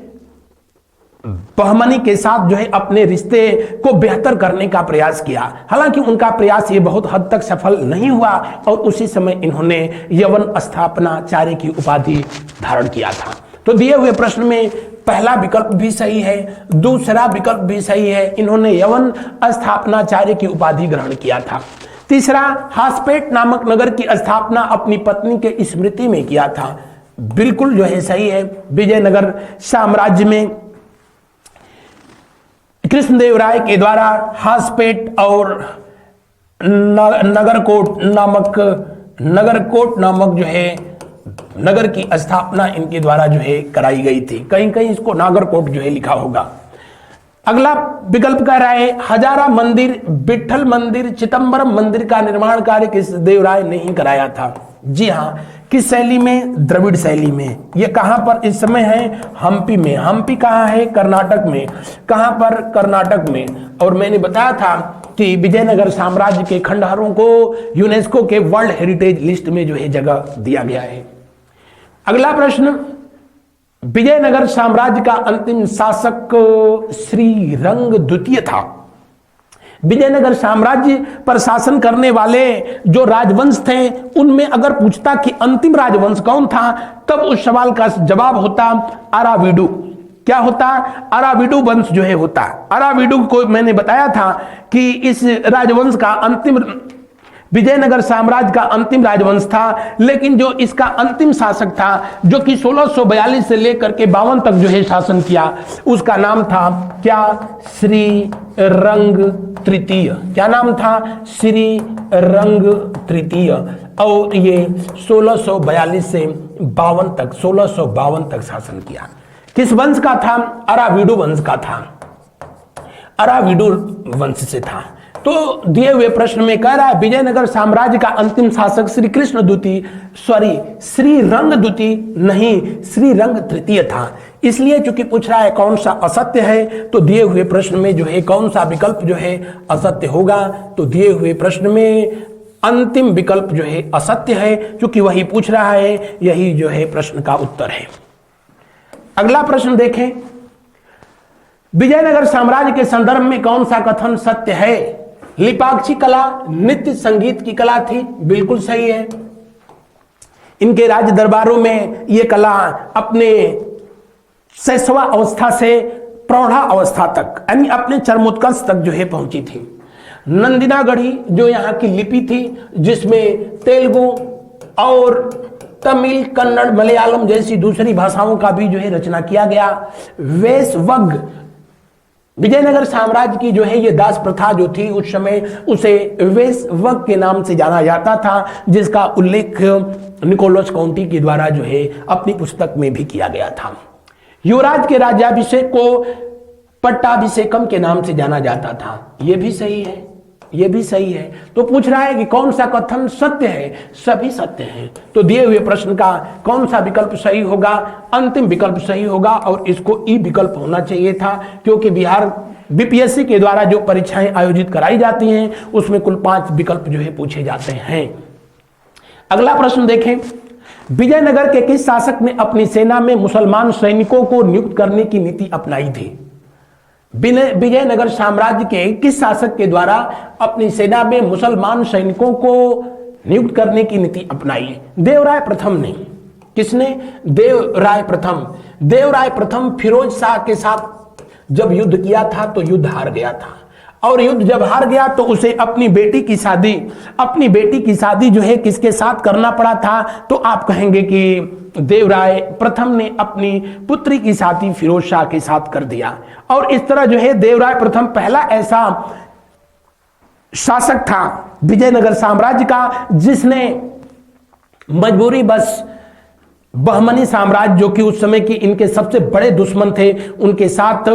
बहमनी के साथ जो है अपने रिश्ते को बेहतर करने का प्रयास किया। हालांकि उनका प्रयास ये बहुत हद तक सफल नहीं हुआ, और उसी समय इन्होंने यवन स्थापनाचार्य की उपाधि धारण किया था। तो दिए हुए प्रश्न में पहला विकल्प भी सही है, दूसरा विकल्प भी सही है, इन्होंने यवन स्थापनाचार्य की उपाधि ग्रहण किया था। तीसरा, हासपेट नामक नगर की स्थापना अपनी पत्नी के स्मृति में किया था। बिल्कुल जो है सही है। विजयनगर साम्राज्य में कृष्णदेवराय के द्वारा हासपेट और नगरकोट नामक जो है नगर की स्थापना इनके द्वारा जो है कराई गई थी। कहीं कहीं इसको नागरकोट जो है लिखा होगा। अगला विकल्प कह रहा है हजारा मंदिर, विठल मंदिर, चिदंबरम मंदिर का निर्माण कार्य कृष्णदेवराय ने ही कराया था। जी हाँ, किस शैली में? द्रविड़ शैली में। ये कहां पर इस समय है? हम्पी में। हम्पी कहां है? कर्नाटक में। कहां पर? कर्नाटक में। और मैंने बताया था कि विजयनगर साम्राज्य के खंडहरों को यूनेस्को के वर्ल्ड हेरिटेज लिस्ट में जो है जगह दिया गया है। अगला प्रश्न, विजयनगर साम्राज्य का अंतिम शासक श्रीरंग द्वितीय था। विजयनगर साम्राज्य पर शासन करने वाले जो राजवंश थे, उनमें अगर पूछता कि अंतिम राजवंश कौन था, तब उस सवाल का जवाब होता अराविडु। क्या होता? अराविडु वंश जो है होता। अराविडु को मैंने बताया था कि इस राजवंश का अंतिम, विजयनगर साम्राज्य का अंतिम राजवंश था, लेकिन जो इसका अंतिम शासक था, जो कि 1642 से लेकर के 52 तक जो है शासन किया, उसका नाम था क्या? श्रीरंग तृतीय। क्या नाम था? श्रीरंग तृतीय। और ये 1642 से 52 तक 1652 तक शासन किया। किस वंश का था? अराविडु वंश का था, अराविडु वंश से था। तो दिए हुए प्रश्न में कह रहा है विजयनगर साम्राज्य का अंतिम शासक श्री कृष्ण द्वितीय, सॉरी श्रीरंग द्वितीय नहीं, श्रीरंग तृतीय था। इसलिए चूंकि पूछ रहा है कौन सा असत्य है, तो दिए हुए प्रश्न में जो है कौन सा विकल्प जो है असत्य होगा, तो दिए हुए प्रश्न में अंतिम विकल्प जो है असत्य है, क्योंकि वही पूछ रहा है, यही जो है प्रश्न का उत्तर है। अगला प्रश्न देखें, विजयनगर साम्राज्य के संदर्भ में कौन सा कथन सत्य है? लिपाक्षी कला नृत्य संगीत की कला थी, बिल्कुल सही है। इनके राज्य दरबारों में यह कला अपने शैशवा अवस्था से प्रौढ़ा अवस्था तक, यानी अपने चरमोत्कर्ष तक जो है पहुंची थी। नंदिनागढ़ी जो यहाँ की लिपि थी, जिसमें तेलुगु और तमिल, कन्नड़, मलयालम जैसी दूसरी भाषाओं का भी जो है रचना किया गया। वेशवग, विजयनगर साम्राज्य की जो है ये दास प्रथा जो थी उस समय, उसे वेशवग के नाम से जाना जाता था, जिसका उल्लेख निकोलस काउंटी के द्वारा जो है अपनी पुस्तक में भी किया गया था। युवराज के राज्याभिषेक को पट्टाभिषेकम के नाम से जाना जाता था, यह भी सही है, यह भी सही है। तो पूछ रहा है कि कौन सा कथन सत्य है? सभी सत्य हैं। तो दिए हुए प्रश्न का कौन सा विकल्प सही होगा? अंतिम विकल्प सही होगा, और इसको ई विकल्प होना चाहिए था, क्योंकि बिहार बीपीएससी के द्वारा जो परीक्षाएं आयोजित कराई जाती हैं उसमें कुल 5 विकल्प जो है पूछे जाते हैं। अगला प्रश्न देखें, विजयनगर के किस शासक ने अपनी सेना में मुसलमान सैनिकों को नियुक्त करने की नीति अपनाई थी? विजयनगर साम्राज्य के किस शासक के द्वारा अपनी सेना में मुसलमान सैनिकों को नियुक्त करने की नीति अपनाई? देवराय प्रथम ने। किसने? देवराय प्रथम। देवराय प्रथम फिरोज शाह के साथ जब युद्ध किया था तो युद्ध हार गया था, और युद्ध जब हार गया तो उसे अपनी बेटी की शादी जो है किसके साथ करना पड़ा था? तो आप कहेंगे कि देवराय प्रथम ने अपनी पुत्री की शादी फिरोज शाह के साथ कर दिया। और इस तरह जो है देवराय प्रथम पहला ऐसा शासक था विजयनगर साम्राज्य का जिसने मजबूरी बस बहमनी साम्राज्य, जो कि उस समय की इनके सबसे बड़े दुश्मन थे, उनके साथ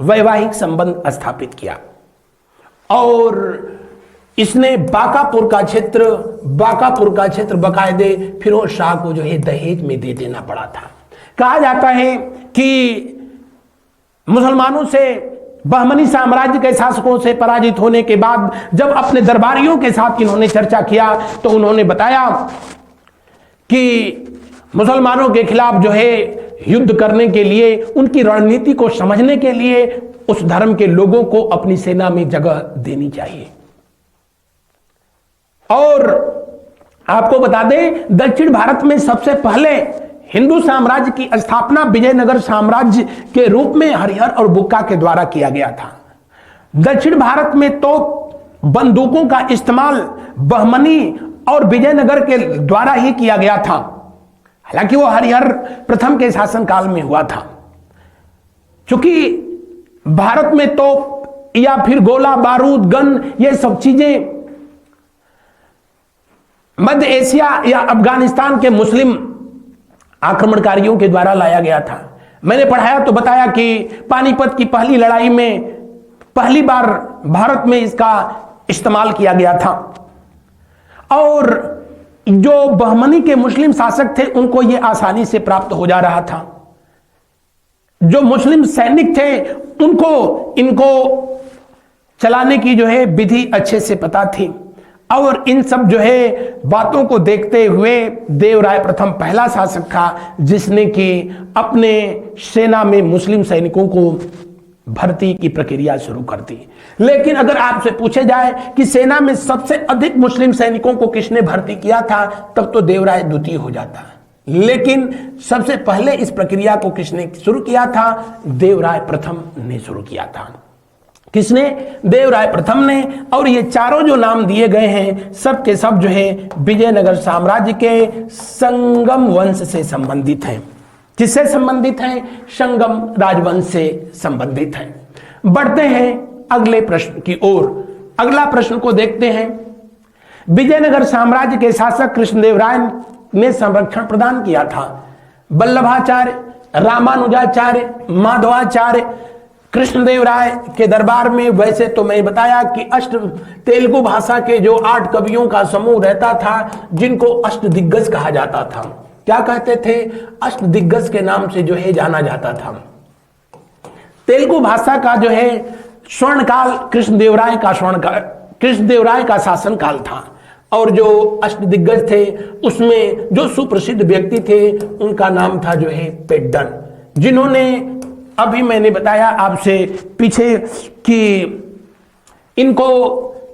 वैवाहिक संबंध स्थापित किया। और इसने बाकापुर का क्षेत्र बकायदे फिरोज शाह को जो है दहेज में दे देना पड़ा था। कहा जाता है कि मुसलमानों से, बहमनी साम्राज्य के शासकों से पराजित होने के बाद जब अपने दरबारियों के साथ इन्होंने चर्चा किया तो उन्होंने बताया कि मुसलमानों के खिलाफ जो है युद्ध करने के लिए, उनकी रणनीति को समझने के लिए उस धर्म के लोगों को अपनी सेना में जगह देनी चाहिए। और आपको बता दें, दक्षिण भारत में सबसे पहले हिंदू साम्राज्य की स्थापना विजयनगर साम्राज्य के रूप में हरिहर और बुक्का के द्वारा किया गया था। दक्षिण भारत में तो बंदूकों का इस्तेमाल बहमनी और विजयनगर के द्वारा ही किया गया था, हालांकि वो हरिहर प्रथम के शासनकाल में हुआ था। क्योंकि भारत में तो या फिर गोला बारूद गन ये सब चीजें मध्य एशिया या अफगानिस्तान के मुस्लिम आक्रमणकारियों के द्वारा लाया गया था। मैंने पढ़ाया तो बताया कि पानीपत की पहली लड़ाई में पहली बार भारत में इसका इस्तेमाल किया गया था। और जो बहमनी के मुस्लिम शासक थे उनको यह आसानी से प्राप्त हो जा रहा था। जो मुस्लिम सैनिक थे उनको इनको चलाने की जो है विधि अच्छे से पता थी। और इन सब जो है बातों को देखते हुए देवराय प्रथम पहला शासक था जिसने कि अपने सेना में मुस्लिम सैनिकों को भर्ती की प्रक्रिया शुरू कर दी। लेकिन अगर आपसे पूछे जाए कि सेना में सबसे अधिक मुस्लिम सैनिकों को किसने भर्ती किया था, तब तो देवराय द्वितीय हो जाता। लेकिन सबसे पहले इस प्रक्रिया को किसने शुरू किया था? देवराय प्रथम ने शुरू किया था। किसने? देवराय प्रथम ने। और ये चारों जो नाम दिए गए हैं सब के सब जो है विजयनगर साम्राज्य के संगम वंश से संबंधित हैं। किससे संबंधित हैं? संगम राजवंश से संबंधित हैं। बढ़ते हैं अगले प्रश्न की ओर। अगला प्रश्न को देखते हैं। विजयनगर साम्राज्य के शासक कृष्णदेव राय ने संरक्षण प्रदान किया था। वल्लभाचार्य, रामानुजाचार्य, माधवाचार्य, कृष्णदेव राय के दरबार में। वैसे तो मैं बताया कि तेलुगु भाषा के जो 8 कवियों का समूह रहता था, जिनको अष्टदिग्गज कहा जाता था। क्या कहते थे? अष्टदिग्गज के नाम से जो है जाना जाता था। तेलुगु भाषा का जो है स्वर्णकाल कृष्णदेवराय का शासनकाल था, और जो अष्टदिग्गज थे उसमें जो सुप्रसिद्ध व्यक्ति थे उनका नाम था जो है पेड्डन, जिन्होंने अभी मैंने बताया आपसे पीछे कि इनको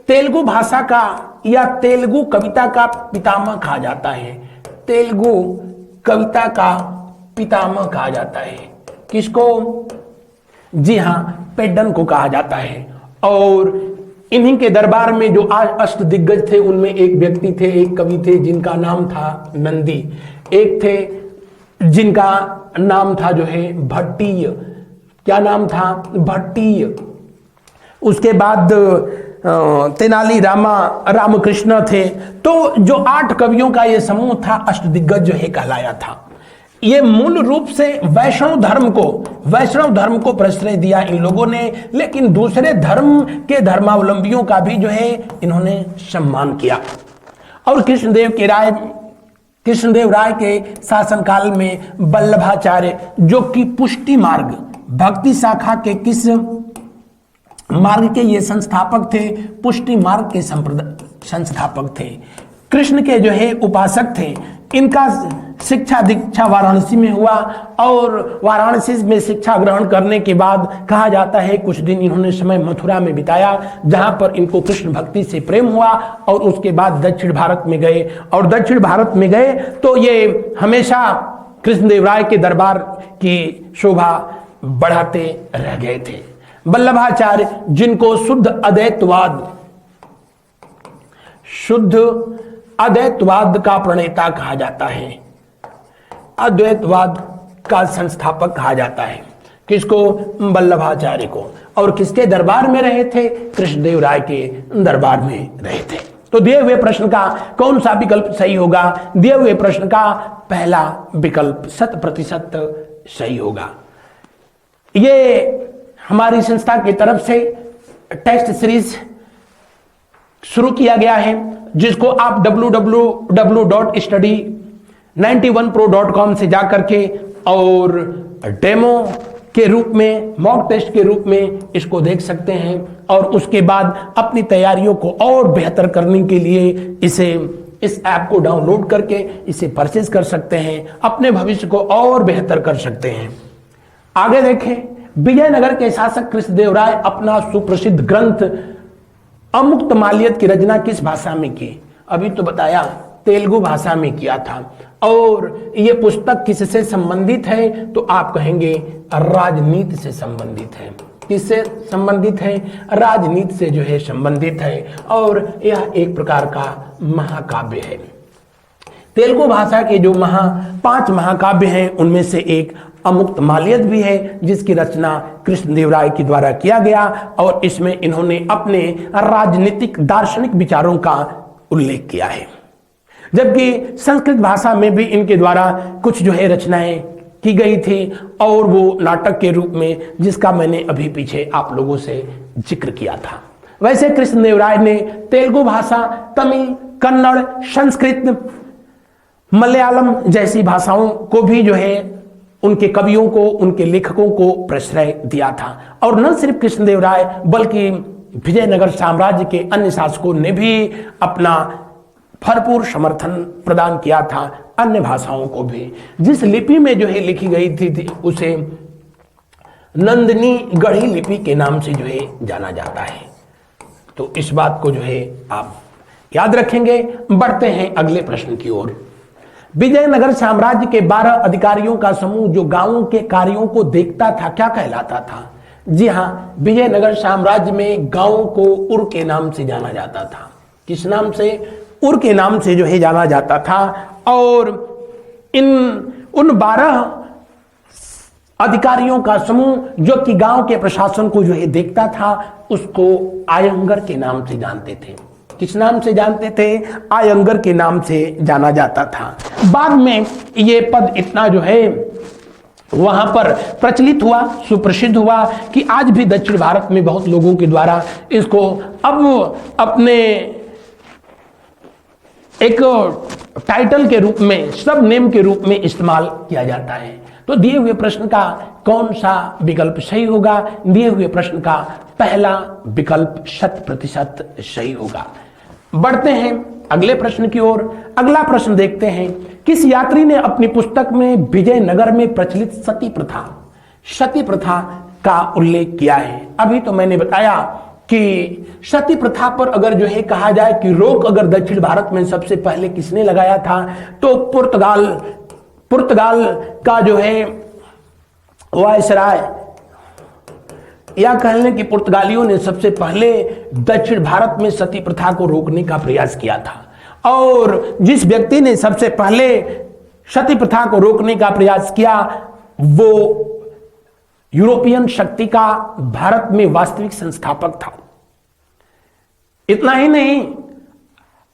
तेलुगु भाषा का या तेलुगु कविता का पितामह कहा जाता है। तेलुगु कविता का पितामह कहा जाता है। किसको? जी हां, पेड्डन को कहा जाता है। और इन्हीं के दरबार में जो आज अष्टदिग्गज थे उनमें एक व्यक्ति थे, एक कवि थे जिनका नाम था नंदी, एक थे जिनका नाम था जो है भट्टीय। क्या नाम था? भट्टीय। उसके बाद तेनाली रामकृष्ण थे। तो जो 8 कवियों का ये समूह था अष्टदिग्गज जो है कहलाया था। ये मूल रूप से वैष्णव धर्म को प्रश्रय दिया इन लोगों ने, लेकिन दूसरे धर्म के धर्मावलंबियों का भी जो है इन्होंने सम्मान किया। और कृष्णदेव राय के शासनकाल में वल्लभाचार्य, जो कि पुष्टि मार्ग भक्ति शाखा के किस मार्ग के ये संस्थापक थे? पुष्टि मार्ग के संस्थापक थे। कृष्ण के जो है उपासक थे। इनका शिक्षा दीक्षा वाराणसी में हुआ, और वाराणसी में शिक्षा ग्रहण करने के बाद कहा जाता है कुछ दिन इन्होंने समय मथुरा में बिताया, जहां पर इनको कृष्ण भक्ति से प्रेम हुआ, और उसके बाद दक्षिण भारत में गए। और दक्षिण भारत में गए तो ये हमेशा कृष्णदेव राय के दरबार की शोभा बढ़ाते रह गए थे। वल्लभाचार्य, जिनको शुद्ध अद्वैतवाद का प्रणेता कहा जाता है, अद्वैतवाद का संस्थापक कहा जाता है। किसको? वल्लभाचार्य को। और किसके दरबार में रहे थे? कृष्णदेव राय के दरबार में रहे थे। तो दिए हुए प्रश्न का कौन सा विकल्प सही होगा? दिए हुए प्रश्न का पहला विकल्प 100% सही होगा। ये हमारी संस्था की तरफ से टेस्ट सीरीज शुरू किया गया है, जिसको आप www.study91pro.com से जाकर के और डेमो के रूप में, मॉक टेस्ट के रूप में इसको देख सकते हैं, और उसके बाद अपनी तैयारियों को और बेहतर करने के लिए इस ऐप को डाउनलोड करके इसे परचेज कर सकते हैं, अपने भविष्य को और बेहतर कर सकते हैं। आगे देखें, विजयनगर के शासक कृष्णदेव राय अपना सुप्रसिद्ध ग्रंथ अमुक्त माल्यद की रचना किस भाषा में की? अभी तो बताया तेलुगु भाषा में किया था। और ये पुस्तक किससे संबंधित है? तो आप कहेंगे राजनीति से संबंधित है। किससे संबंधित है? राजनीति से जो है संबंधित है, और यह एक प्रकार का महाकाव्य है। तेलुगु भाषा के जो 5 महाकाव्य हैं उनमें से एक अमुक्त माल्यद भी है, जिसकी रचना कृष्णदेव राय के द्वारा किया गया, और इसमें इन्होंने अपने राजनीतिक दार्शनिक विचारों का उल्लेख किया है। जबकि संस्कृत भाषा में भी इनके द्वारा कुछ जो है रचनाएं की गई थी, और वो नाटक के रूप में, जिसका मैंने अभी पीछे आप लोगों से जिक्र किया था। वैसे कृष्णदेव राय ने तेलुगु भाषा, तमिल, कन्नड़, संस्कृत, मलयालम जैसी भाषाओं को भी जो है उनके कवियों को, उनके लेखकों को प्रश्रय दिया था। और न सिर्फ कृष्णदेव राय बल्कि विजयनगर साम्राज्य के अन्य शासकों ने भी अपना भरपूर समर्थन प्रदान किया था अन्य भाषाओं को भी। जिस लिपि में जो है लिखी गई थी उसे नंदिनी गढ़ी लिपि के नाम से जो है जाना जाता है। तो इस बात को जो है आप याद रखेंगे। बढ़ते हैं अगले प्रश्न की ओर। विजयनगर साम्राज्य के 12 अधिकारियों का समूह जो गांवों के कार्यों को देखता था क्या कहलाता था? जी हां, विजयनगर साम्राज्य में गांवों को उर के नाम से जाना जाता था। किस नाम से? उर के नाम से जो है जाना जाता था। और उन 12 अधिकारियों का समूह जो कि गांव के प्रशासन को जो है देखता था, उसको आयंगर के नाम से जानते थे। किस नाम से जानते थे? आयंगर के नाम से जाना जाता था। बाद में ये पद इतना जो है वहां पर प्रचलित हुआ, सुप्रसिद्ध हुआ कि आज भी दक्षिण भारत में बहुत लोगों के द्वारा इसको अब अपने एक टाइटल के रूप में, सब नेम के रूप में इस्तेमाल किया जाता है। तो दिए हुए प्रश्न का कौन सा विकल्प सही होगा? दिए हुए प्रश्न का पहला विकल्प 100% सही होगा। बढ़ते हैं अगले प्रश्न की ओर। अगला प्रश्न देखते हैं, किस यात्री ने अपनी पुस्तक में विजयनगर में प्रचलित सती प्रथा का उल्लेख किया है? अभी तो मैंने बताया कि सती प्रथा पर अगर जो है कहा जाए कि रोक अगर दक्षिण भारत में सबसे पहले किसने लगाया था, तो पुर्तगाल का जो है वायसराय, या कह लें कि पुर्तगालियों ने सबसे पहले दक्षिण भारत में सती प्रथा को रोकने का प्रयास किया था। और जिस व्यक्ति ने सबसे पहले सती प्रथा को रोकने का प्रयास किया वो यूरोपियन शक्ति का भारत में वास्तविक संस्थापक था। इतना ही नहीं,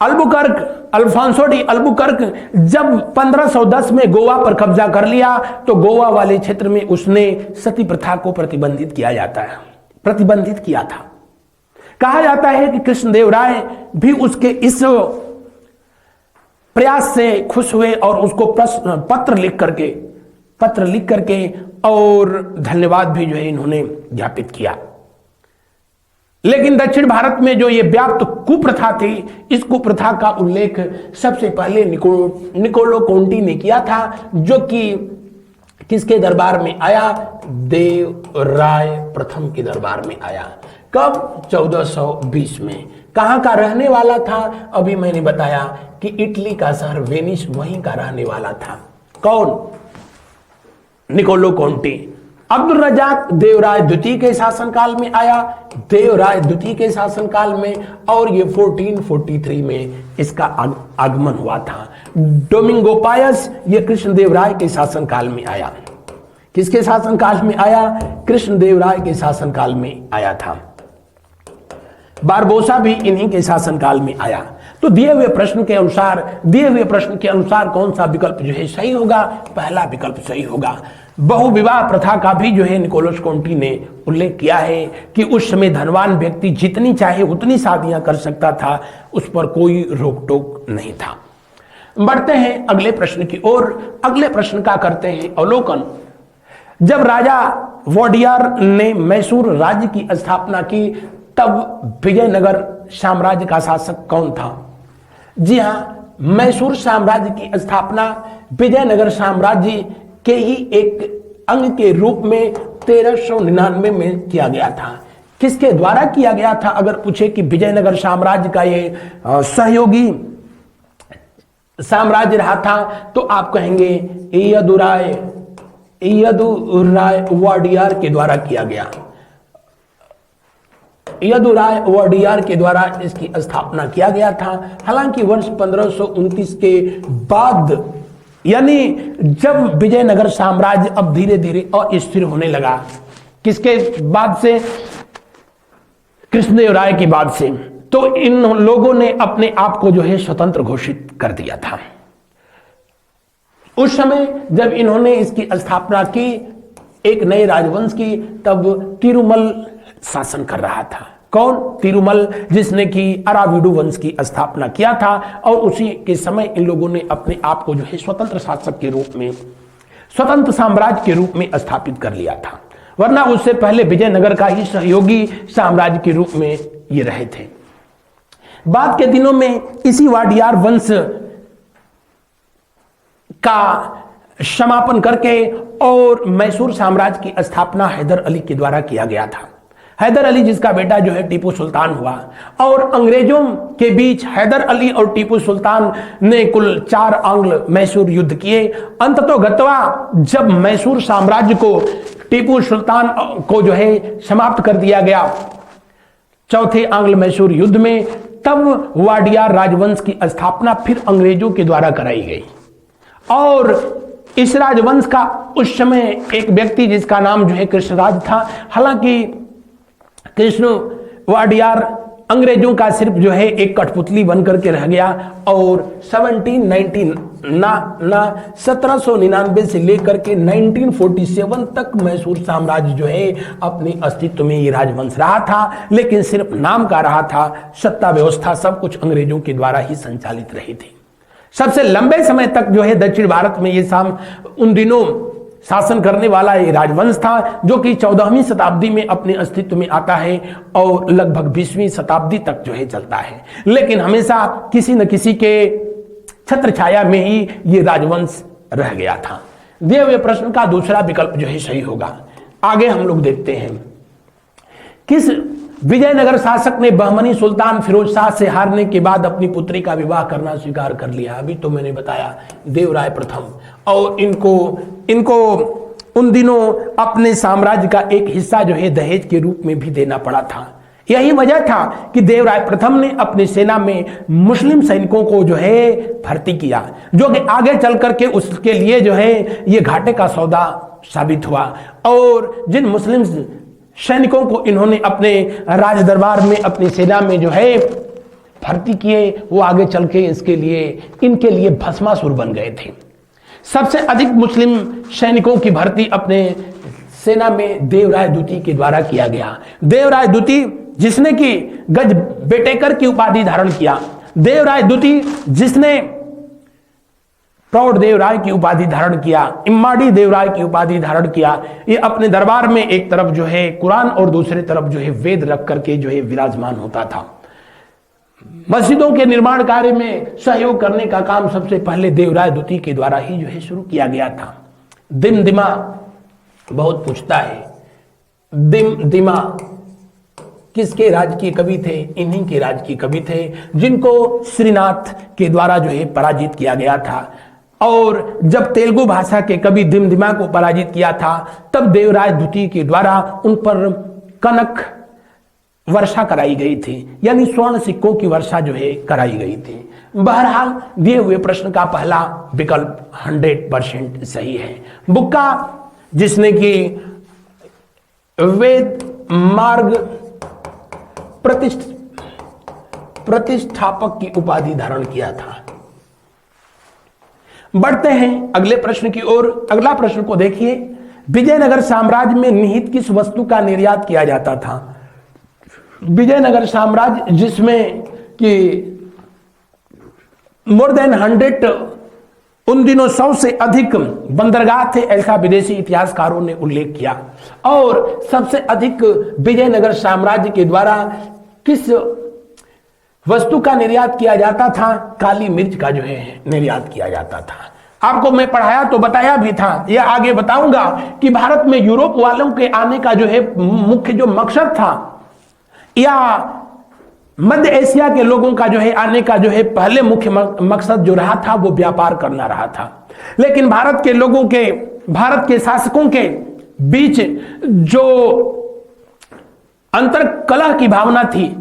अल्फांसो डी अल्बुकर्क जब 1510 में गोवा पर कब्जा कर लिया तो गोवा वाले क्षेत्र में उसने सती प्रथा को प्रतिबंधित किया था। कहा जाता है कि कृष्णदेवराय भी उसके इस प्रयास से खुश हुए और उसको पत्र लिख करके और धन्यवाद भी जो है इन्होंने ज्ञापित किया। लेकिन दक्षिण भारत में जो ये व्याप्त कुप्रथा थी, इस कुप्रथा का उल्लेख सबसे पहले निकोलो कोंटी ने किया था, जो कि किसके दरबार में आया? देवराय प्रथम के दरबार में आया। कब? 1420 में। कहां का रहने वाला था? अभी मैंने बताया कि इटली का शहर वेनिस, वहीं का रहने वाला था। कौन? Niccolo Conti. Abdul Razzaq Devaraya द्वितीय के शासनकाल में आया, देवराय द्वितीय के शासनकाल में, और ये 1443 में इसका आगमन हुआ था। डोमिंगो पायस ये कृष्णदेवराय के शासनकाल में आया। किसके शासनकाल में आया? कृष्णदेवराय के शासनकाल में आया था। बारबोसा भी इन्हीं के शासनकाल में आया। तो दिए हुए प्रश्न के अनुसार कौन सा विकल्प जो है सही होगा? पहला विकल्प सही होगा। बहुविवाह प्रथा का भी जो है निकोलस कोंटी ने उल्लेख किया है कि उस समय धनवान व्यक्ति जितनी चाहे उतनी शादियां कर सकता था, उस पर कोई रोक टोक नहीं था। बढ़ते हैं अगले प्रश्न की ओर। अगले प्रश्न का करते हैं अवलोकन। जब राजा वोडियार ने मैसूर राज्य की स्थापना की तब विजयनगर साम्राज्य का शासक कौन था? जी हां, मैसूर साम्राज्य की स्थापना विजयनगर साम्राज्य के ही एक अंग के रूप में 1399 में किया गया था। किसके द्वारा किया गया था? अगर पूछे कि विजयनगर साम्राज्य का ये सहयोगी साम्राज्य रहा था तो आप कहेंगे यदुराय वोडियार के द्वारा किया गया। यदुराय वोडियार के द्वारा इसकी स्थापना किया गया था। हालांकि वर्ष 1529 के बाद, यानी जब विजयनगर साम्राज्य अब धीरे धीरे अस्थिर होने लगा, किसके बाद से? कृष्णदेवराय के बाद से, तो इन लोगों ने अपने आप को जो है स्वतंत्र घोषित कर दिया था। उस समय जब इन्होंने इसकी स्थापना की, एक नए राजवंश की, तब तिरुमल शासन कर रहा था। कौन? तिरुमल, जिसने कि अराविडु वंश की स्थापना किया था, और उसी के समय इन लोगों ने अपने आप को जो है स्वतंत्र शासक के रूप में, स्वतंत्र साम्राज्य के रूप में स्थापित कर लिया था। वरना उससे पहले विजयनगर का ही सहयोगी साम्राज्य के रूप में ये रहे थे। बाद के दिनों में इसी वाडियार वंश का समापन करके और मैसूर साम्राज्य की स्थापना हैदर अली के द्वारा किया गया था। हैदर अली जिसका बेटा जो है टीपू सुल्तान हुआ, और अंग्रेजों के बीच हैदर अली और टीपू सुल्तान ने कुल 4 आंग्ल मैसूर युद्ध किए। अंततोगत्वा जब मैसूर साम्राज्य को टीपू सुल्तान को जो है समाप्त कर दिया गया चौथे आंग्ल मैसूर युद्ध में, तब वाडियार राजवंश की स्थापना फिर अंग्रेजों के द्वारा कराई गई। और इस राजवंश का उस समय एक व्यक्ति जिसका नाम जो है कृष्णराज था। हालांकि कृष्ण वाडियार अंग्रेजों का सिर्फ जो है एक कठपुतली बनकर के रह गया। और 1799 से लेकर के 1947 तक मैसूर साम्राज्य जो है अपने अस्तित्व में ये राजवंश रहा था, लेकिन सिर्फ नाम का रहा था। सत्ता व्यवस्था सब कुछ अंग्रेजों के द्वारा ही संचालित रही थी। सबसे लंबे समय तक जो है दक्षिण भारत में ये उन दिनों शासन करने वाला ये राजवंश था, जो कि 14वीं शताब्दी में अपने अस्तित्व में आता है और लगभग 20वीं शताब्दी तक जो है चलता है। लेकिन हमेशा किसी न किसी के छत्र छाया में ही ये राजवंश रह गया था। दिए हुए प्रश्न का दूसरा विकल्प जो है सही होगा। आगे हम लोग देखते हैं, किस विजयनगर शासक ने बहमनी सुल्तान फिरोज शाह से हारने के बाद अपनी पुत्री का विवाह करना स्वीकार कर लिया? अभी तो मैंने बताया, देवराय प्रथम। और इनको उन दिनों अपने साम्राज्य का एक हिस्सा जो है दहेज के रूप में भी देना पड़ा था। यही वजह था कि देवराय प्रथम ने अपनी सेना में मुस्लिम सैनिकों को जो है भर्ती किया, जो कि आगे चल करके उसके लिए जो है ये घाटे का सौदा साबित हुआ। और जिन मुस्लिम सैनिकों को इन्होंने अपने राज दरबार में अपनी सेना में जो है भर्ती किए, वो आगे चल के इनके लिए भस्मासुर बन गए थे। सबसे अधिक मुस्लिम सैनिकों की भर्ती अपने सेना में देवराय द्वितीय के द्वारा किया गया। देवराय द्वितीय जिसने कि गज बेटेकर की उपाधि धारण किया, देवराय द्वितीय जिसने प्रौढ़ देवराय की उपाधि धारण किया, इम्माड़ी देवराय की उपाधि धारण किया। ये अपने दरबार में एक तरफ जो है कुरान और दूसरी तरफ जो है वेद रख करके जो है विराजमान होता था। मस्जिदों के निर्माण कार्य में सहयोग करने का काम सबसे पहले देवराय द्वितीय के द्वारा ही जो है शुरू किया गया था। दिमदिमा बहुत पूछता है, दिमदिमा किसके राज के कवि थे? इन्हीं के राज के कवि थे, जिनको श्रीनाथ के द्वारा जो है पराजित किया गया था। और जब तेलुगु भाषा के कवि दिमदिमा को पराजित किया था, तब देवराय द्वितीय के द्वारा उन पर कनक वर्षा कराई गई थी, यानी स्वर्ण सिक्कों की वर्षा जो है कराई गई थी। बहरहाल दिए हुए प्रश्न का पहला विकल्प 100% सही है। बुक्का जिसने कि वेद मार्ग प्रतिष्ठापक की उपाधि धारण किया था। बढ़ते हैं अगले प्रश्न की ओर। अगला प्रश्न को देखिए, विजयनगर साम्राज्य में निहित किस वस्तु का निर्यात किया जाता था? विजयनगर साम्राज्य जिसमें कि मोर देन 100 उन दिनों 100 से अधिक बंदरगाह थे, ऐसा विदेशी इतिहासकारों ने उल्लेख किया। और सबसे अधिक विजयनगर साम्राज्य के द्वारा किस वस्तु का निर्यात किया जाता था? काली मिर्च का जो है निर्यात किया जाता था। आपको मैं पढ़ाया तो बताया भी था, यह आगे बताऊंगा कि भारत में यूरोप वालों के आने का जो है मुख्य जो मकसद था, या मध्य एशिया के लोगों का जो है आने का जो है पहले मुख्य मकसद जो रहा था वो व्यापार करना रहा था। लेकिन भारत के लोगों के, भारत के शासकों के बीच जो अंतर कलह की भावना थी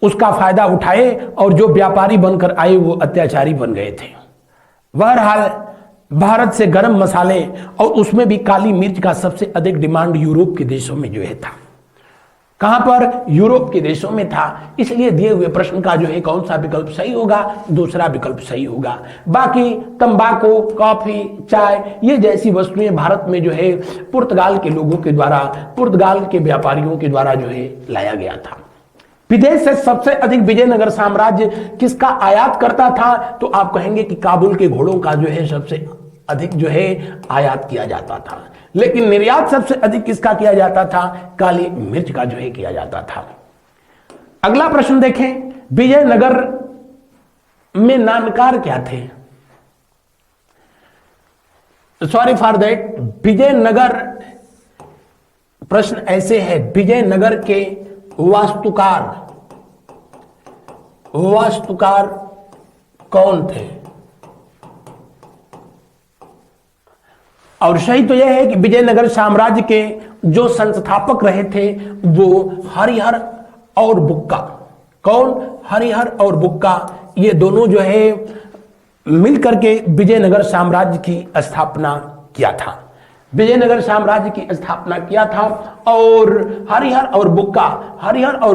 उसका फायदा उठाए और जो व्यापारी बनकर आए वो अत्याचारी बन गए थे। बहरहाल भारत से गरम मसाले और उसमें भी काली मिर्च का सबसे अधिक डिमांड यूरोप के देशों में जो है था। कहां पर? यूरोप के देशों में था। इसलिए दिए हुए प्रश्न का जो है कौन सा विकल्प सही होगा? दूसरा विकल्प सही होगा। बाकी तंबाकू, कॉफी, चाय ये जैसी वस्तुएं भारत में जो है पुर्तगाल के लोगों के द्वारा, पुर्तगाल के व्यापारियों के द्वारा जो है लाया गया था। विदेश से सबसे अधिक विजयनगर साम्राज्य किसका आयात करता था? तो आप कहेंगे कि काबुल के घोड़ों का जो है सबसे अधिक जो है आयात किया जाता था। लेकिन निर्यात सबसे अधिक किसका किया जाता था? काली मिर्च का जो है किया जाता था। अगला प्रश्न देखें, विजयनगर में नामकार क्या थे? सॉरी फॉर दैट, विजयनगर प्रश्न ऐसे है, विजयनगर के वास्तुकार कौन थे? और सही तो यह है कि विजयनगर साम्राज्य के जो संस्थापक रहे थे वो हरिहर और बुक्का। कौन? हरिहर और बुक्का, ये दोनों जो है मिलकर के विजयनगर साम्राज्य की स्थापना किया था। विजयनगर साम्राज्य की स्थापना किया था। और हरिहर और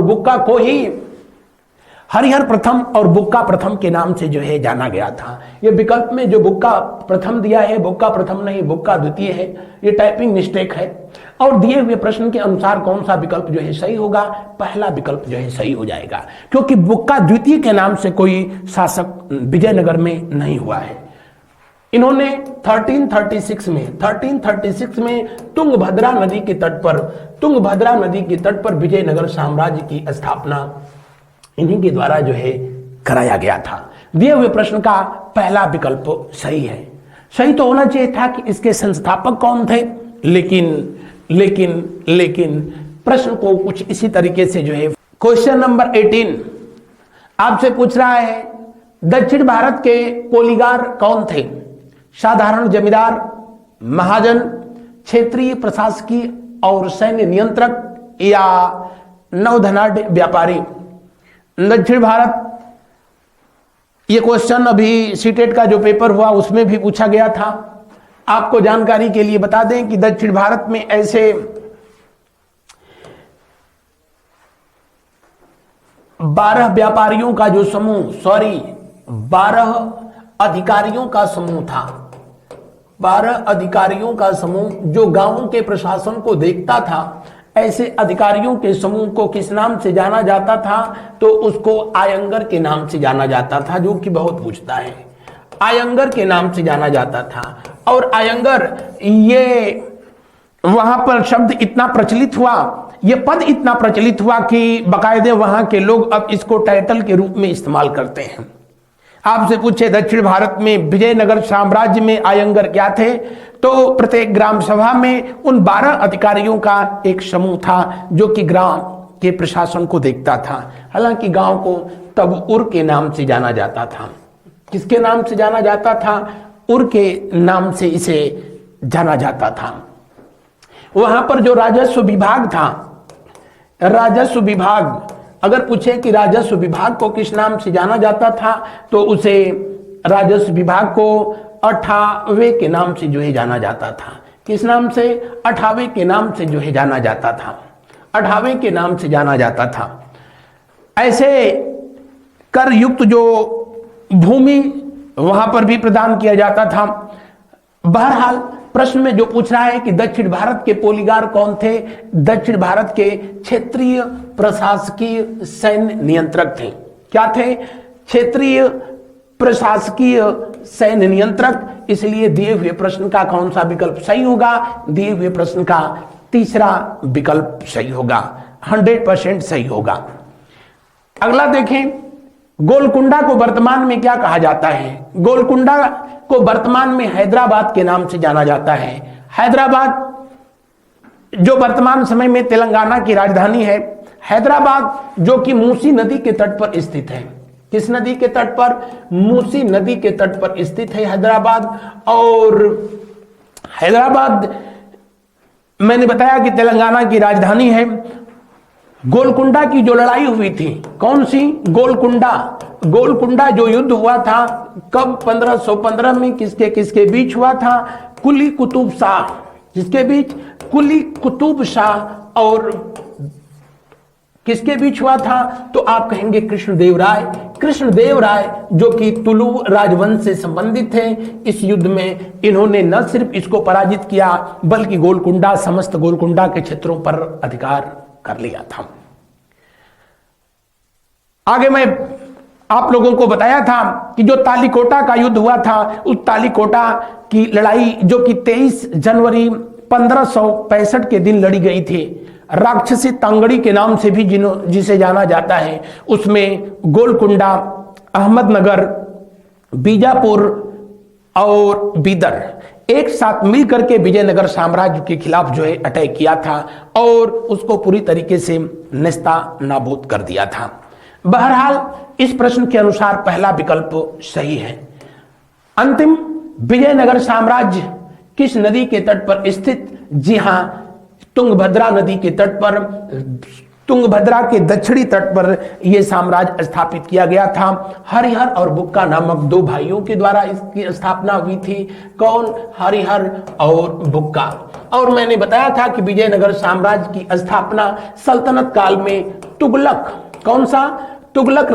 बुक्का को ही हरिहर प्रथम और बुक्का प्रथम के नाम से जो है जाना गया था। ये विकल्प में जो बुक्का प्रथम दिया है, बुक्का प्रथम नहीं, बुक्का द्वितीय है, ये टाइपिंग मिस्टेक है। और दिए हुए प्रश्न के अनुसार कौन सा विकल्प जो है सही होगा? पहला विकल्प जो है सही हो जाएगा, क्योंकि बुक्का द्वितीय के नाम से कोई शासक विजयनगर में नहीं हुआ है। इन्होंने 1336 में तुंगभद्रा नदी के तट पर विजयनगर साम्राज्य की स्थापना इन्हीं के द्वारा जो है कराया गया था। दिए हुए प्रश्न का पहला विकल्प सही है। सही तो होना चाहिए था कि इसके संस्थापक कौन थे, लेकिन प्रश्न को कुछ इसी तरीके से जो है। क्वेश्चन नंबर 18 आपसे पूछ रहा है, दक्षिण भारत के पोलीगार कौन थे? साधारण जमींदार, महाजन, क्षेत्रीय प्रशासकीय और सैन्य नियंत्रक या नौधनाढ़ व्यापारी? दक्षिण भारत, ये क्वेश्चन अभी सीटेट का जो पेपर हुआ उसमें भी पूछा गया था। आपको जानकारी के लिए बता दें कि दक्षिण भारत में ऐसे 12 व्यापारियों का जो समूह, 12 अधिकारियों का समूह था। 12 अधिकारियों का समूह जो गांवों के प्रशासन को देखता था। ऐसे अधिकारियों के समूह को किस नाम से जाना जाता था? तो उसको आयंगर के नाम से जाना जाता था, जो कि बहुत पूछता है। आयंगर के नाम से जाना जाता था। और आयंगर, ये वहां पर शब्द इतना प्रचलित हुआ, ये पद इतना प्रचलित हुआ कि बाकायदे वहां के लोग अब इसको टाइटल के रूप में इस्तेमाल करते हैं। आपसे पूछे दक्षिण भारत में विजयनगर साम्राज्य में आयंगर क्या थे, तो प्रत्येक ग्राम सभा में उन 12 अधिकारियों का एक समूह था जो कि ग्राम के प्रशासन को देखता था। हालांकि गांव को तब उर के नाम से जाना जाता था। किसके नाम से जाना जाता था? उर के नाम से इसे जाना जाता था। वहां पर जो राजस्व विभाग था, राजस्व विभाग, अगर पूछे कि राजस्व विभाग को किस नाम से जाना जाता था, तो उसे राजस्व विभाग को 88वें के नाम से जो है जाना जाता था। किस नाम से? 88वें के नाम से जो है जाना जाता था। 88वें के नाम से जाना जाता था। ऐसे कर युक्त जो भूमि वहां पर भी प्रदान किया जाता था। बहरहाल प्रश्न में जो पूछ रहा है कि दक्षिण भारत के पोलीगार कौन थे? दक्षिण भारत के क्षेत्रीय प्रशासकीय सैन्य नियंत्रक थे। क्या थे? क्षेत्रीय प्रशासकीय सैन्य नियंत्रक। इसलिए दिए हुए प्रश्न का कौन सा विकल्प सही होगा? दिए हुए प्रश्न का तीसरा विकल्प सही होगा, 100% सही होगा। अगला देखें, गोलकुंडा को वर्तमान में क्या कहा जाता है? गोलकुंडा को वर्तमान में हैदराबाद के नाम से जाना जाता है। हैदराबाद जो वर्तमान समय में तेलंगाना की राजधानी है। हैदराबाद जो कि मूसी नदी के तट पर स्थित है। किस नदी के तट पर? मूसी नदी के तट पर स्थित है हैदराबाद। और हैदराबाद मैंने बताया कि तेलंगाना की राजधानी है। गोलकुंडा की जो लड़ाई हुई थी, कौन सी? गोलकुंडा जो युद्ध हुआ था कब? 1515 में। किसके बीच हुआ था? कुली कुतुब शाह। किसके बीच? कुली कुतुब शाह और किसके बीच हुआ था? तो आप कहेंगे कृष्णदेव राय जो कि तुलु राजवंश से संबंधित थे। इस युद्ध में इन्होंने न सिर्फ इसको पराजित किया, बल्कि समस्त गोलकुंडा के क्षेत्रों पर अधिकार कर लिया था। आगे मैं आप लोगों को बताया था कि जो तालीकोटा का युद्ध हुआ था, उस तालीकोटा की लड़ाई जो कि 23 जनवरी 1565 के दिन लड़ी गई थी, राक्षसी तांगड़ी के नाम से भी जिसे जाना जाता है, उसमें गोलकुंडा, अहमदनगर, बीजापुर और बीदर एक साथ मिलकर के विजयनगर साम्राज्य के खिलाफ जो है अटैक किया था और उसको पूरी तरीके से नेस्ता नाबूद कर दिया था। बहरहाल इस प्रश्न के अनुसार पहला विकल्प सही है। अंतिम, विजयनगर साम्राज्य किस नदी के तट पर स्थित? जी हां, तुंगभद्रा नदी के तट पर तुंगभद्रा के दक्षिणी तट पर यह साम्राज्य स्थापित किया गया था। हरिहर और बुक्का नामक दो भाइयों के द्वारा इसकी स्थापना हुई थी। कौन? हरिहर और बुक्का। और मैंने बताया था कि विजयनगर साम्राज्य की स्थापना सल्तनत काल में तुगलक, कौन सा? तुगलक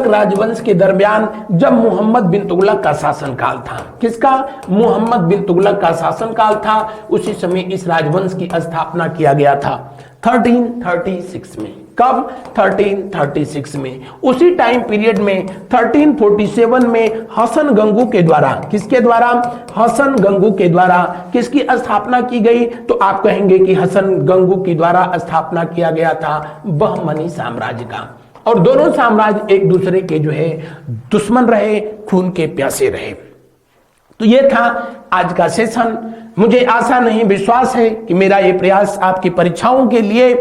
राजवंश के दरमियान, जब मोहम्मद बिन तुगलक का शासनकाल था। किसका? मोहम्मद बिन तुगलक का शासनकाल था। उसी समय इस राजवंश की स्थापना किया गया था 1336 में। कब? 1336 में। उसी टाइम पीरियड में 1347 में हसन गंगू के द्वारा, किसके द्वारा? हसन गंगू के द्वारा किसकी स्थापना की गई? तो आप कहेंगे कि हसन गंगू के द्वारा स्थापना किया गया था बहमनी साम्राज्य का। और दोनों साम्राज्य एक दूसरे के जो है दुश्मन रहे, खून के प्यासे रहे। तो ये था आज का सेशन। मुझे आशा नहीं विश्वास है कि मेरा ये प्रयास आपकी परीक्षाओं के लिए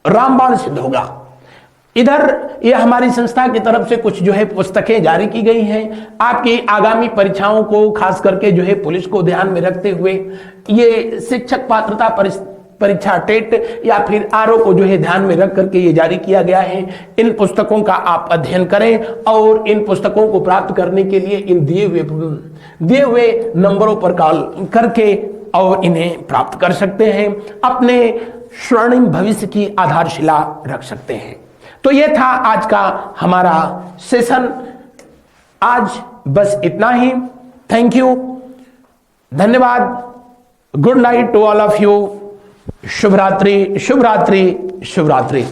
रामबाण सिद्ध होगा। इधर ये हमारी संस्था की तरफ से कुछ जो है पुस्तकें जारी की गई हैं आपकी आगामी परीक्षाओं को, खास करके जो है पुलिस को ध्यान में रखते हुए। ये शिक्षक पात्रता परीक्षा टेट या फिर आरओ को जो है ध्यान में रख करके ये जारी किया गया है। इन पुस्तकों का आप अध्ययन करें और इन पुस्तकों को प्राप्त करने के लिए इन दिए हुए नंबरों पर कॉल करके और इन्हें प्राप्त कर सकते हैं। अपने स्वर्णिम भविष्य की आधारशिला रख सकते हैं। तो ये था आज का हमारा सेशन। आज बस इतना ही। थैंक यू, धन्यवाद। Good night to all of you. शुभ रात्रि, शुभ रात्रि, शुभ रात्रि।